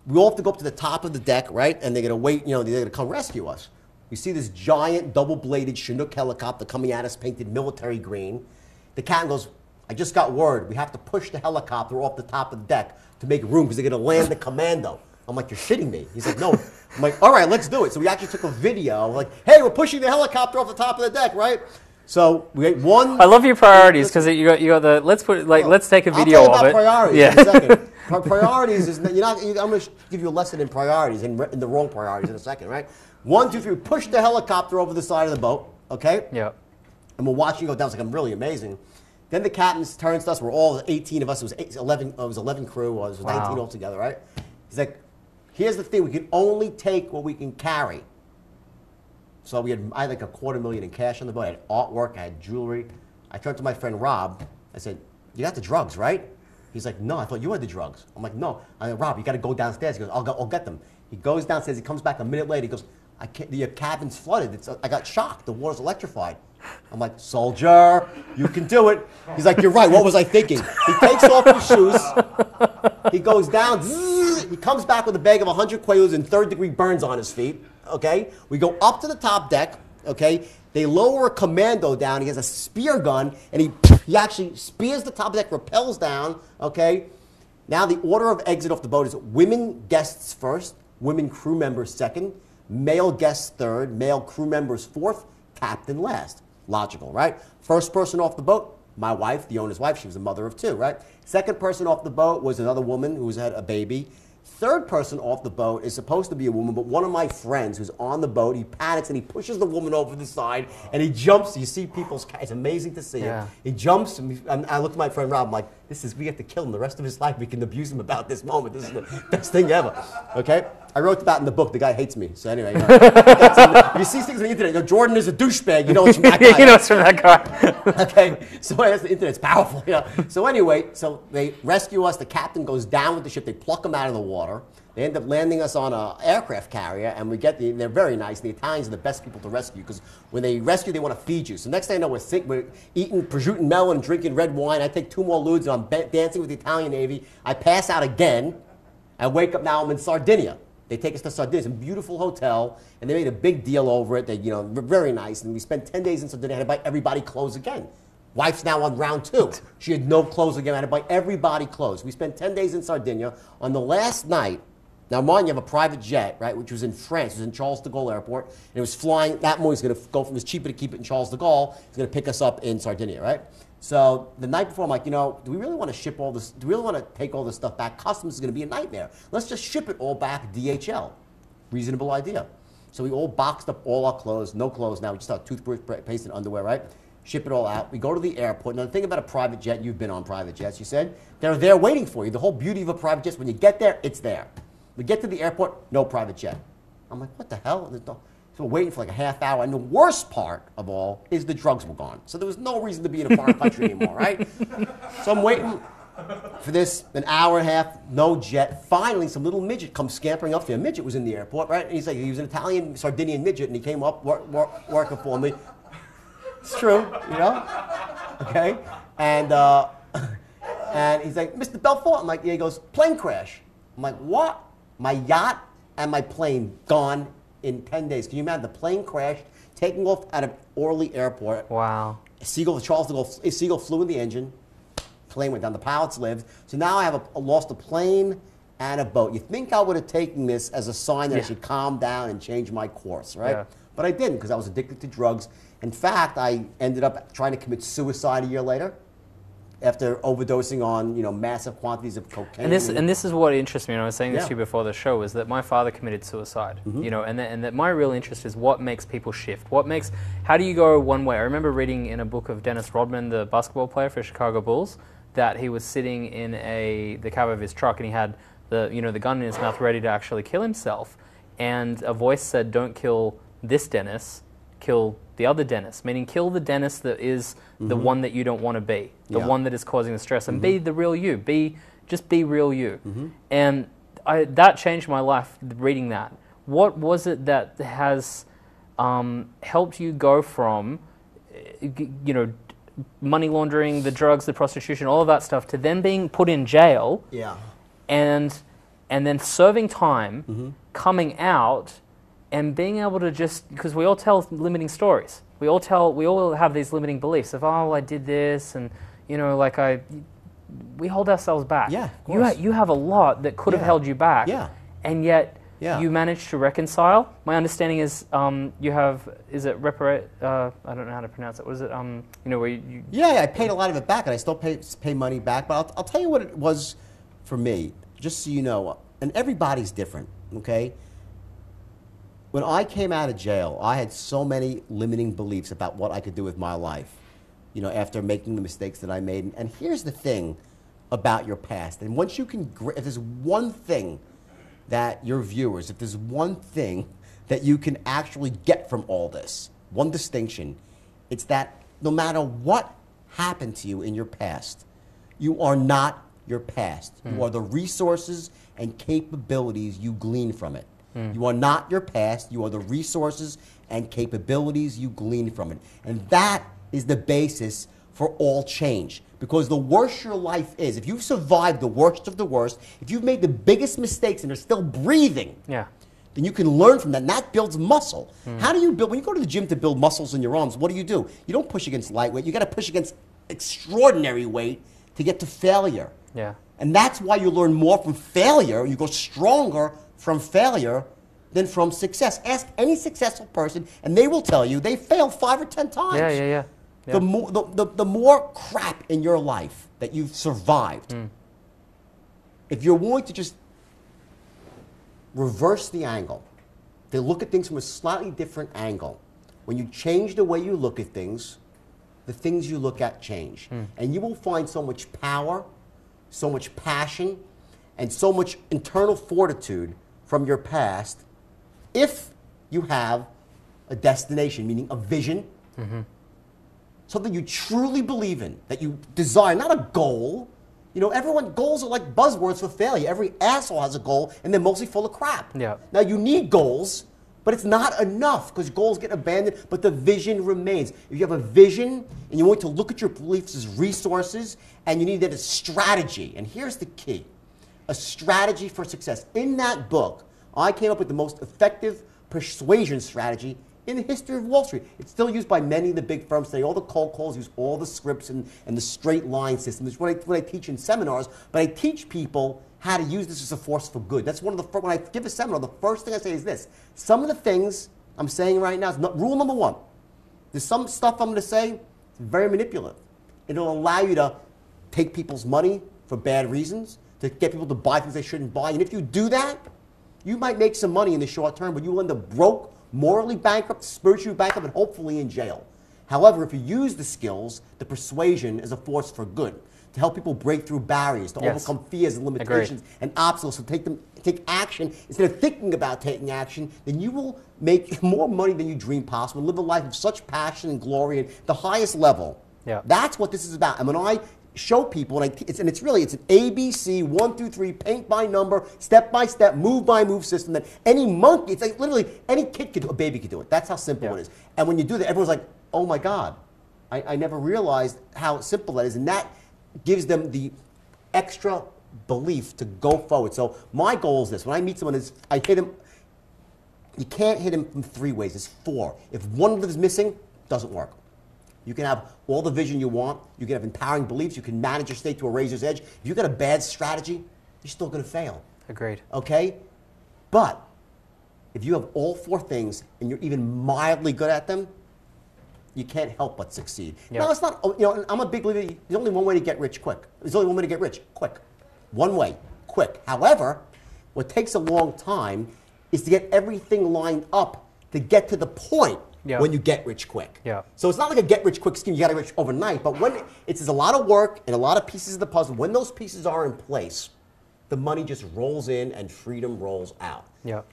We all have to go up to the top of the deck, right? And they're going to wait, they're going to come rescue us. We see this giant double-bladed Chinook helicopter coming at us, painted military green. The captain goes, I just got word. We have to push the helicopter off the top of the deck to make room because they're going to land the commando. I'm like, you're shitting me. He's like, no. I'm like, all right, let's do it. So we actually took a video. Like, hey, we're pushing the helicopter off the top of the deck, right? So we had one. I love your priorities because you got the let's take a video I'll tell you of about it. Priorities Yeah. in a second. Priorities is I'm going to give you a lesson in priorities and in the wrong priorities in a second, right? 1, 2, 3. Push the helicopter over the side of the boat, okay? Yeah. And we're watching it go down. It's like, I'm really amazing. Then the captain turns to us. We're all 18 of us. It was 11 crew. It was 19 altogether, right? He's like, here's the thing. We can only take what we can carry. So I had like $250,000 in cash on the boat. I had artwork. I had jewelry. I turned to my friend Rob. I said, you got the drugs, right? He's like, no, I thought you had the drugs. I'm like, no. I said, Rob, you got to go downstairs. He goes, I'll get them. He goes downstairs. He comes back a minute later. He goes, your cabin's flooded. I got shocked. The water's electrified. I'm like, soldier, you can do it. He's like, you're right. What was I thinking? He takes off his shoes. He goes down. Zzz, he comes back with a bag of 100 Quaaludes and third-degree burns on his feet. Okay? We go up to the top deck. Okay? They lower a commando down. He has a spear gun, and he actually spears the top deck, rappels down. Okay? Now the order of exit off the boat is women guests first, women crew members second, male guests third, male crew members fourth, captain last. Logical, right? First person off the boat, my wife, the owner's wife. She was a mother of 2, right? Second person off the boat was another woman who's had a baby. Third person off the boat is supposed to be a woman, but one of my friends who's on the boat, he panics and he pushes the woman over the side and he jumps. You see people's, it's amazing to see it. He jumps and I look at my friend Rob, I'm like, we have to kill him the rest of his life. We can abuse him about this moment. This is the best thing ever, okay? I wrote about it in the book. The guy hates me. So anyway, if you see things on the internet, Jordan is a douchebag. You know it's from that guy. You know it's from that guy. Okay, so that's the internet's powerful. So anyway, so they rescue us. The captain goes down with the ship. They pluck him out of the water. They end up landing us on an aircraft carrier, and they're very nice. And the Italians are the best people to rescue because when they rescue, they want to feed you. So next thing I know, we're eating prosciutto melon and drinking red wine. I take 2 more ludes, and I'm dancing with the Italian Navy. I pass out again. I wake up now. I'm in Sardinia. They take us to Sardinia, it's a beautiful hotel, and they made a big deal over it. They, very nice. And we spent 10 days in Sardinia. I had to buy everybody clothes again. Wife's now on round 2. She had no clothes again. I had to buy everybody clothes. We spent 10 days in Sardinia. On the last night, now mind you have a private jet, right, which was in France. It was in Charles de Gaulle Airport, and it was flying. That morning, going to go from, it was cheaper to keep it in Charles de Gaulle. It's going to pick us up in Sardinia, right? So the night before, I'm like, do we really want to ship all this? Do we really want to take all this stuff back? Customs is going to be a nightmare. Let's just ship it all back DHL. Reasonable idea. So we all boxed up all our clothes, no clothes now. We just have toothbrush, paste, and underwear, right? Ship it all out. We go to the airport. Now the thing about a private jet, you've been on private jets, you said, they're there waiting for you. The whole beauty of a private jet is when you get there, it's there. We get to the airport, no private jet. I'm like, what the hell? So we're waiting for like a half hour, and the worst part of all is the drugs were gone. So there was no reason to be in a foreign country anymore, right? So I'm waiting for this, an hour and a half, no jet. Finally, some little midget comes scampering up there. A midget was in the airport, right? And he was an Italian, Sardinian midget, and he came up working for me. It's true, Okay? And he's like, Mr. Belfort? I'm like, yeah. He goes, plane crash. I'm like, what? My yacht and my plane gone in 10 days. Can you imagine? The plane crashed, taking off out of Orly Airport. Wow. Charles de Gaulle, a Seagull flew in the engine. Plane went down. The pilots lived. So now I have lost a plane and a boat. You think I would have taken this as a sign that I should calm down and change my course, right? Yeah. But I didn't because I was addicted to drugs. In fact, I ended up trying to commit suicide a year later after overdosing on massive quantities of cocaine. And this is what interests me, and I was saying this to you before the show, is that my father committed suicide. And that my real interest is what makes people shift. How do you go one way? I remember reading in a book of Dennis Rodman, the basketball player for Chicago Bulls, that he was sitting in the cab of his truck and he had the gun in his mouth ready to actually kill himself, and a voice said, "Don't kill this Dennis, kill the other Dennis," meaning kill the Dennis that is the one that you don't want to be, the one that is causing the stress, and be the real you. Just be real you. And that changed my life, reading that. What was it that has helped you go from, money laundering, the drugs, the prostitution, all of that stuff, to then being put in jail? Yeah. And then serving time, coming out, and being able to just, because we all tell limiting stories. We all have these limiting beliefs of, oh, I did this, and we hold ourselves back. Yeah, of course. You have a lot that could have held you back. Yeah. And yet you managed to reconcile. My understanding is you have, is it I don't know how to pronounce it. Was it where you? Yeah, I paid a lot of it back, and I still pay money back. But I'll tell you what it was for me, just so you know. And everybody's different, okay? When I came out of jail, I had so many limiting beliefs about what I could do with my life, after making the mistakes that I made. And here's the thing about your past. And once you can, if there's one thing that your viewers, if there's one thing that you can actually get from all this, one distinction, it's that no matter what happened to you in your past, you are not your past. You are the resources and capabilities you glean from it. You are not your past. You are the resources and capabilities you glean from it. And that is the basis for all change. Because the worse your life is, if you've survived the worst of the worst, if you've made the biggest mistakes and are still breathing, then you can learn from that, and that builds muscle. How do you build, when you go to the gym to build muscles in your arms, what do? You don't push against lightweight. You got to push against extraordinary weight to get to failure. Yeah. And that's why you learn more from failure. You go stronger from failure than from success. Ask any successful person, and they will tell you they failed 5 or 10 times. Yeah. The more crap in your life that you've survived, if you're willing to just reverse the angle, to look at things from a slightly different angle, when you change the way you look at things, the things you look at change. And you will find so much power, so much passion, and so much internal fortitude from your past if you have a destination, meaning a vision, something you truly believe in, that you desire, not a goal. Goals are like buzzwords for failure. Every asshole has a goal, and they're mostly full of crap. Yeah. Now, you need goals, but it's not enough, because goals get abandoned, but the vision remains. If you have a vision, and you want to look at your beliefs as resources, and you need that as strategy, and here's the key, a strategy for success. In that book, I came up with the most effective persuasion strategy in the history of Wall Street. It's still used by many of the big firms today. All the cold calls use all the scripts and the straight line system. It's what I teach in seminars, but I teach people how to use this as a force for good. That's one of the when I give a seminar, the first thing I say is this. Some of the things I'm saying right now is rule number one. There's some stuff I'm going to say, it's very manipulative. It'll allow you to take people's money for bad reasons, to get people to buy things they shouldn't buy. And if you do that, you might make some money in the short term, but you will end up broke, morally bankrupt, spiritually bankrupt, and hopefully in jail. However, if you use the skills, the persuasion as a force for good, to help people break through barriers, to overcome fears and limitations and obstacles, to take action instead of thinking about taking action, then you will make more money than you dreamed possible, live a life of such passion and glory at the highest level. Yeah. That's what this is about. And when I show people, and it's an ABC, 1 through 3, paint by number, step by step, move by move system that any monkey, it's like literally any kid could do, a baby could do it. That's how simple it is. And when you do that, everyone's like, oh my God, I never realized how simple that is. And that gives them the extra belief to go forward. So my goal is this. When I meet someone, I hit him. You can't hit him from 3 ways. It's 4. If one of them is missing, it doesn't work. You can have all the vision you want. You can have empowering beliefs. You can manage your state to a razor's edge. If you've got a bad strategy, you're still going to fail. Agreed. Okay? But if you have all 4 things and you're even mildly good at them, you can't help but succeed. Yep. Now, it's not, I'm a big believer, there's only one way to get rich quick. There's only one way to get rich, quick. One way, quick. However, what takes a long time is to get everything lined up to get to the point when you get rich quick. So it's not like a get rich quick scheme, you got to get rich overnight, but when there's a lot of work and a lot of pieces of the puzzle, when those pieces are in place, the money just rolls in and freedom rolls out.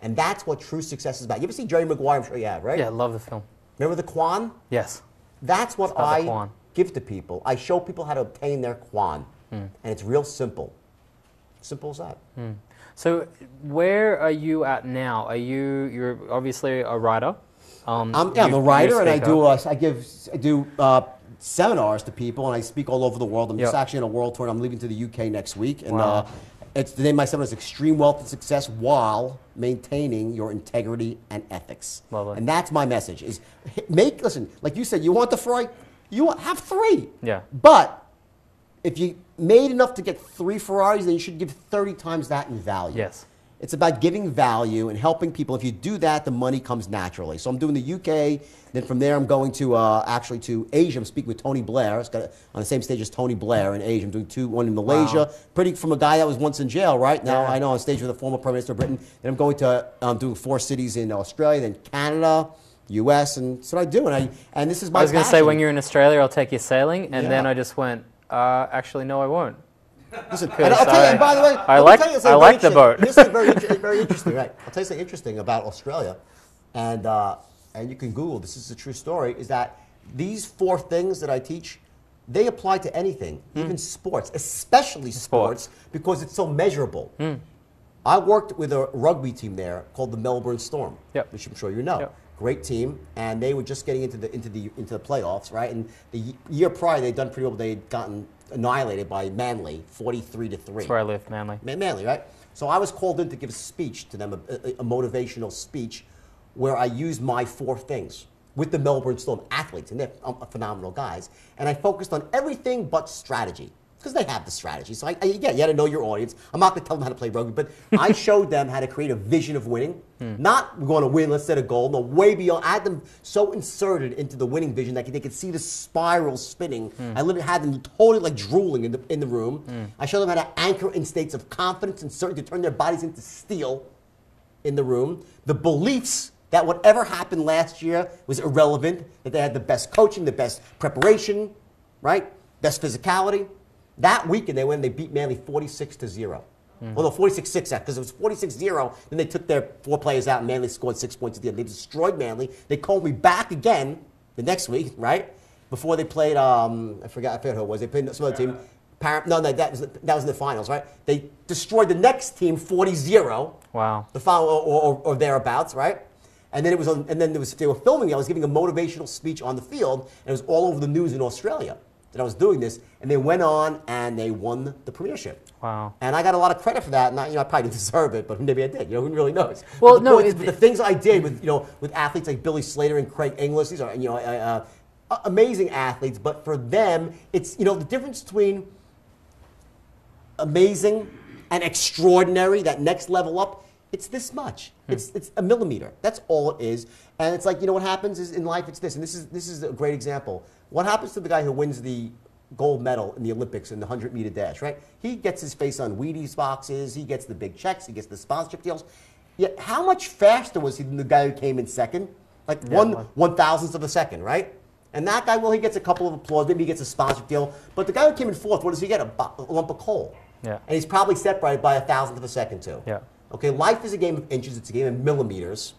And that's what true success is about. You ever see Jerry Maguire? I'm sure you have, right? Yeah, I love the film. Remember the Quan? Yes. That's what I give to people. I show people how to obtain their Quan. And it's real simple. Simple as that. So where are you at now? You're obviously a writer. I'm a writer, and I do seminars to people, and I speak all over the world. I'm just actually on a world tour. And I'm leaving to the UK next week, and it's the name of my seminar is Extreme Wealth and Success while maintaining your integrity and ethics. Lovely. And that's my message: is listen, like you said, you want the Ferrari, have 3. Yeah. But if you made enough to get 3 Ferraris, then you should give 30 times that in value. Yes. It's about giving value and helping people. If you do that, the money comes naturally. So I'm doing the UK. Then from there, I'm going to actually to Asia. I'm speaking with Tony Blair. It's got on the same stage as Tony Blair in Asia. I'm doing one in Malaysia. Wow. Pretty from a guy that was once in jail, right? Now I know on stage with a former Prime Minister of Britain. Then I'm going to doing 4 cities in Australia, then Canada, U.S. And that's what I do. And this is my I was going to say, when you're in Australia, I'll take you sailing. And then I just went, actually, no, I won't. Listen, and I'll tell you, and by the way, I like the boat. This is very interesting, right? I'll tell you something interesting about Australia, and you can Google, this is a true story, is that these 4 things that I teach, they apply to anything, even sports, especially sports, because it's so measurable. I worked with a rugby team there called the Melbourne Storm, which I'm sure you know. Great team, and they were just getting into the playoffs, right? And the year prior, they'd done pretty well. They'd gotten annihilated by Manly, 43-3. That's where I live, Manly. Manly, right? So I was called in to give a speech to them, a motivational speech, where I used my 4 things with the Melbourne Storm athletes, and they're phenomenal guys. And I focused on everything but strategy, because they have the strategy. So again, you got to know your audience. I'm not going to tell them how to play rugby, but I showed them how to create a vision of winning. Not we're going to win, let's set a goal. No, way beyond. I had them so inserted into the winning vision that they could see the spiral spinning. I literally had them totally like drooling in the room. I showed them how to anchor in states of confidence and certainty to turn their bodies into steel in the room. The beliefs that whatever happened last year was irrelevant, that they had the best coaching, the best preparation, right? Best physicality. That weekend, they went and they beat Manly 46-0. Well, no, 46-6, because it was 46-0. Then they took their 4 players out, and Manly scored 6 points at the end. They destroyed Manly. They called me back again the next week, right? Before they played, I forgot who it was. They played some other team. That was in the finals, right? They destroyed the next team 40-0. Wow. The final or thereabouts, right? And then they were filming me. I was giving a motivational speech on the field, and it was all over the news in Australia that I was doing this, and they went on and they won the premiership. Wow. And I got a lot of credit for that, and I probably didn't deserve it, but maybe I did. Who really knows? Well, the things I did with athletes like Billy Slater and Craig Inglis, these are amazing athletes, but for them, it's the difference between amazing and extraordinary, that next level up. It's this much. It's a millimeter. That's all it is. And it's like, what happens is in life, it's this. And this is a great example. What happens to the guy who wins the gold medal in the Olympics in the 100-meter dash, right? He gets his face on Wheaties boxes. He gets the big checks. He gets the sponsorship deals. Yet how much faster was he than the guy who came in second? Like 1/1000th of a second, right? And that guy, well, he gets a couple of applause. Maybe he gets a sponsorship deal. But the guy who came in 4th, what does he get? A lump of coal. Yeah. And he's probably separated by 1,000th of a second, too. Yeah. Okay, life is a game of inches. It's a game of millimeters.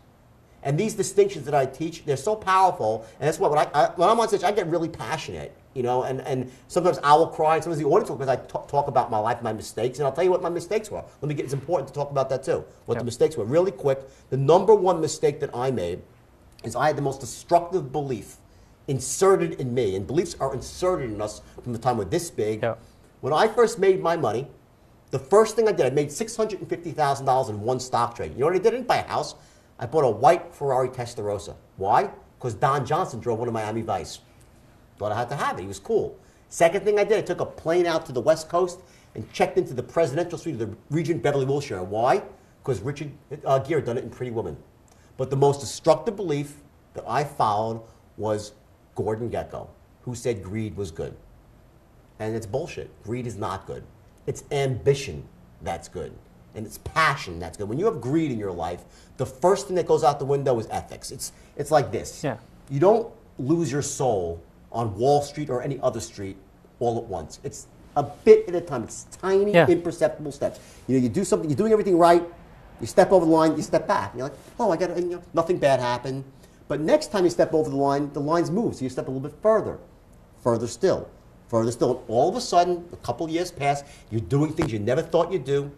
And these distinctions that I teach, they're so powerful. And that's what when I'm on stage, I get really passionate, and sometimes I will cry, and sometimes the audience will, because I talk about my life, my mistakes, and I'll tell you what my mistakes were. It's important to talk about that too, what the mistakes were. Really quick, the number 1 mistake that I made is I had the most destructive belief inserted in me, and beliefs are inserted in us from the time we're this big. Yeah. When I first made my money, the first thing I did, I made $650,000 in one stock trade. You know what I did? I didn't buy a house. I bought a white Ferrari Testarossa. Why? Because Don Johnson drove one of Miami Vice. Thought I had to have it. He was cool. Second thing I did, I took a plane out to the West Coast and checked into the presidential suite of the Regent Beverly Wilshire. Why? Because Richard Gere had done it in Pretty Woman. But the most destructive belief that I followed was Gordon Gekko, who said greed was good. And it's bullshit. Greed is not good. It's ambition that's good. And it's passion that's good. When you have greed in your life, the first thing that goes out the window is ethics. It's like this. Yeah. You don't lose your soul on Wall Street or any other street all at once. It's a bit at a time. It's tiny, imperceptible steps. You do something, you're doing everything right, you step over the line, you step back. You're like, oh, I got it, nothing bad happened. But next time you step over the lines move, so you step a little bit further, further still. And all of a sudden, a couple years pass, you're doing things you never thought you'd do.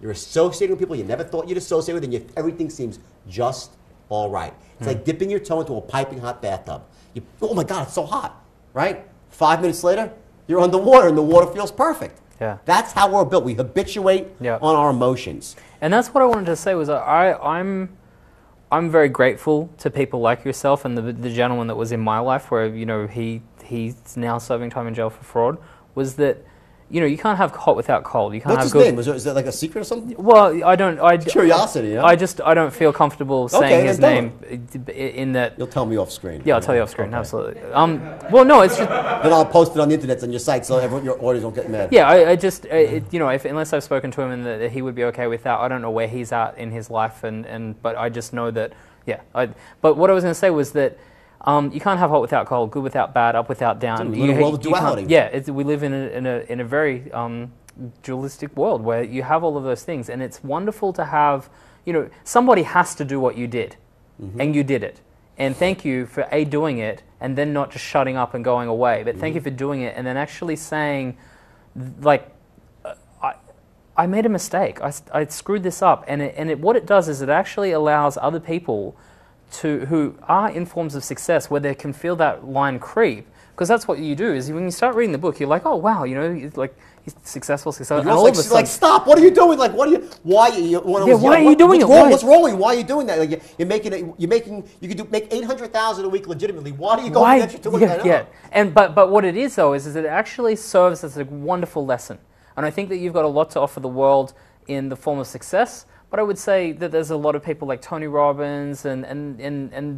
You're associating with people you never thought you'd associate with, and everything seems just all right. It's like dipping your toe into a piping hot bathtub. Oh my God, it's so hot, right? 5 minutes later, you're underwater, and the water feels perfect. Yeah. That's how we're built. We habituate on our emotions. And that's what I wanted to say was I'm very grateful to people like yourself and the gentleman that was in my life where, you know, he's now serving time in jail for fraud, was that, you know, you can't have hot without cold. You can't What's have his name? Is that like a secret or something? Well, I don't. Curiosity, yeah? I don't feel comfortable saying his name in that. You'll tell me off screen. Yeah, I'll tell you off screen, absolutely. Well, no, it's just... Then I'll post it on the internet on your site so your audience won't get mad. Yeah, I just, you know, unless I've spoken to him and that he would be okay with that, I don't know where he's at in his life, but I just know that, yeah. But what I was going to say was that you can't have hot without cold, good without bad, up without down. We live in a world of duality. Yeah, we live in a very dualistic world where you have all of those things, and it's wonderful to have, you know, somebody has to do what you did, and you did it. And thank you for doing it, and then not just shutting up and going away, but thank you for doing it, and then actually saying, like, I made a mistake. I screwed this up, and what it does is it actually allows other people who are in forms of success where they can feel that line creep, because that's what you do. Is when you start reading the book, you're like, oh wow, you know, it's like he's successful. And all of a sudden, like, stop! What are you doing? Like, why are you doing it? What's wrong with you? Why are you doing that? Like, you could make $800,000 a week legitimately. Why do you go for extra to look that up? And but what it is though is it actually serves as a wonderful lesson, and I think that you've got a lot to offer the world in the form of success. But I would say that there's a lot of people like Tony Robbins and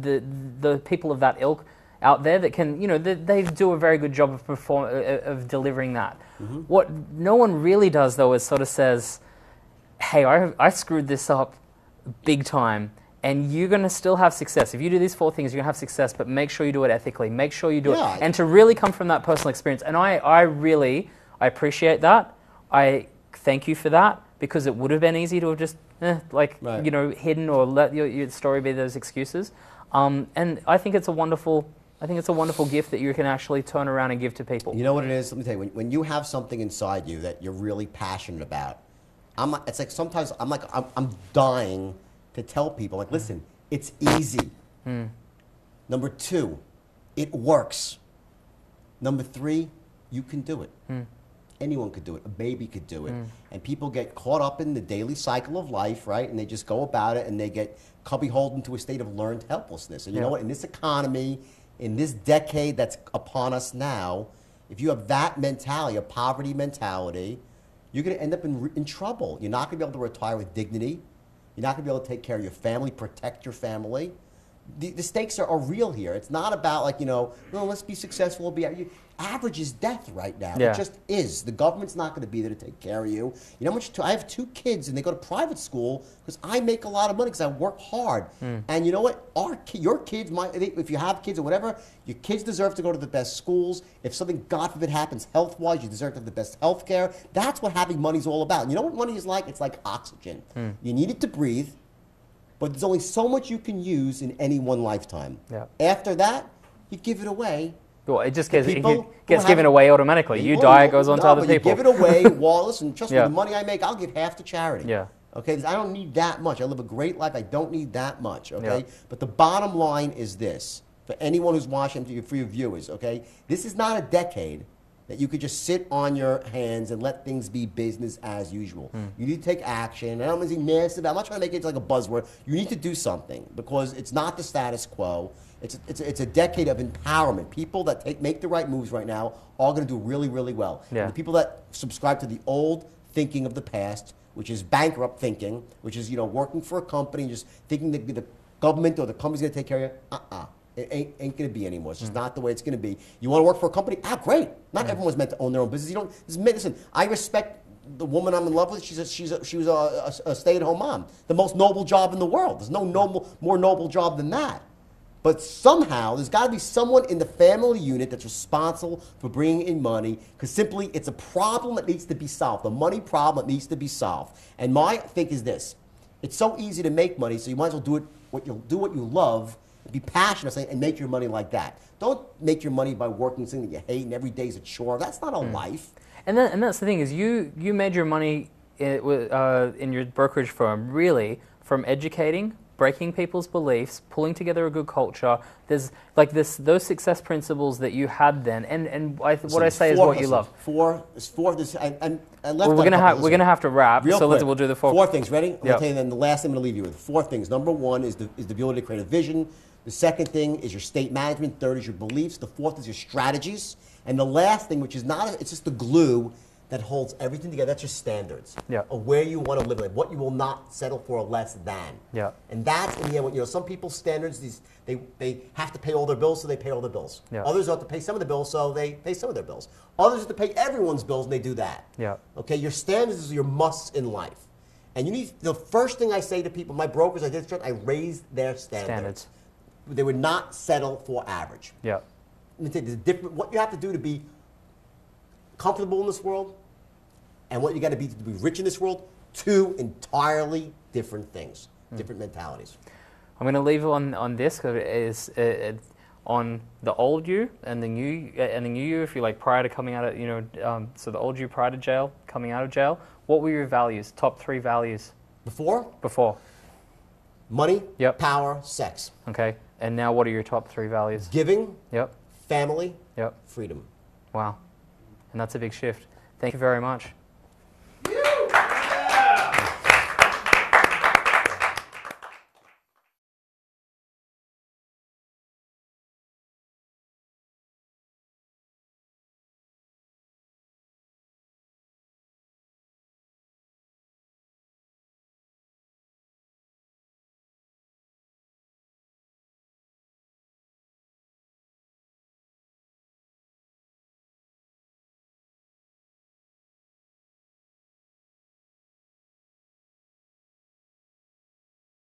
the people of that ilk out there that can, you know, they do a very good job of delivering that. What no one really does though is sort of says, hey, I screwed this up big time, and you're going to still have success. If you do these 4 things, you're going to have success, but make sure you do it ethically. Make sure you do it. And to really come from that personal experience. And I really appreciate that. I thank you for that, because it would have been easy to have just you know, hidden or let your story be those excuses. And I think it's a wonderful gift that you can actually turn around and give to people. You know what it is? Let me tell you. When you have something inside you that you're really passionate about, it's like sometimes I'm dying to tell people, like, listen, it's easy. Number 2, it works. Number 3, you can do it. Anyone could do it. A baby could do it. And people get caught up in the daily cycle of life, right? And they just go about it, and they get cubbyholed into a state of learned helplessness. And you know what? In this economy, in this decade that's upon us now, if you have that mentality, a poverty mentality, you're going to end up in trouble. You're not going to be able to retire with dignity. You're not going to be able to take care of your family, protect your family. The stakes are real here. It's not about, like, you know, no, let's be successful. Average is death right now. It just is. The government's not going to be there to take care of you. You know how much? I have 2 kids, and they go to private school because I make a lot of money because I work hard. And you know what? Your kids, if you have kids or whatever, your kids deserve to go to the best schools. If something, God forbid, happens health-wise, you deserve to have the best health care. That's what having money is all about. And you know what money is like? It's like oxygen. You need it to breathe. But there's only so much you can use in any one lifetime. After that, you give it away. Well, it just gets given away automatically. You die, it goes on to other people. You give it away. Well, listen, trust me, the money I make, I'll give half to charity. Okay, I don't need that much. I live a great life. I don't need that much. Okay, but the bottom line is this: for anyone who's watching, for your viewers, okay, this is not a decade that you could just sit on your hands and let things be business as usual. You need to take action. I don't mean massive. I'm not trying to make it like a buzzword. You need to do something, because it's not the status quo. It's a decade of empowerment. People that make the right moves right now are going to do really, really well. The people that subscribe to the old thinking of the past, which is bankrupt thinking, which is, you know, working for a company and just thinking that the government or the company's going to take care of you. It ain't going to be anymore. It's just not the way it's going to be. You want to work for a company? Great. Not everyone's meant to own their own business. You don't. Listen, I respect the woman I'm in love with. She was a stay-at-home mom. The most noble job in the world. There's no more noble job than that. But somehow there's got to be someone in the family unit that's responsible for bringing in money, because simply it's a problem that needs to be solved. The money problem that needs to be solved. And my thing is this: it's so easy to make money, so you might as well do what you love. Be passionate and make your money like that. Don't make your money by working something that you hate and every day's a chore. That's not a life. And that's the thing is you made your money in your brokerage firm really from educating, breaking people's beliefs, pulling together a good culture. There's like those success principles that you had then, and what I say is what you love. I left Well, we're gonna have to wrap, Real so quick. we'll do the four. Four things. Ready? I'm Yep. gonna tell you then the last thing I'm gonna leave you with. Four things. Number one is the ability to create a vision. The second thing is your state management. Third is your beliefs. The fourth is your strategies. And the last thing, which is it's just the glue that holds everything together. That's your standards. Yeah. Of where you want to live, like what you will not settle for less than. Yeah. And that's in the end. You know, some people's standards, they have to pay all their bills, so they pay all their bills. Yeah. Others have to pay some of the bills, so they pay some of their bills. Others have to pay everyone's bills, and they do that. Yeah. Okay. Your standards is your musts in life, and you need. The first thing I say to people, my brokers, I raised their standards. They would not settle for average. Yeah. Let me tell you, what you have to do to be comfortable in this world and what you got to be rich in this world, two entirely different things, different mentalities. I'm going to leave on this because it is on the old you and the new you. If you like prior to coming out of so the old you prior to jail, coming out of jail. What were your values? Top 3 values before. Money, Yep. power, sex. Okay. And now what are your top 3 values? Giving, Yep. family, Yep. freedom. Wow. And that's a big shift. Thank you very much.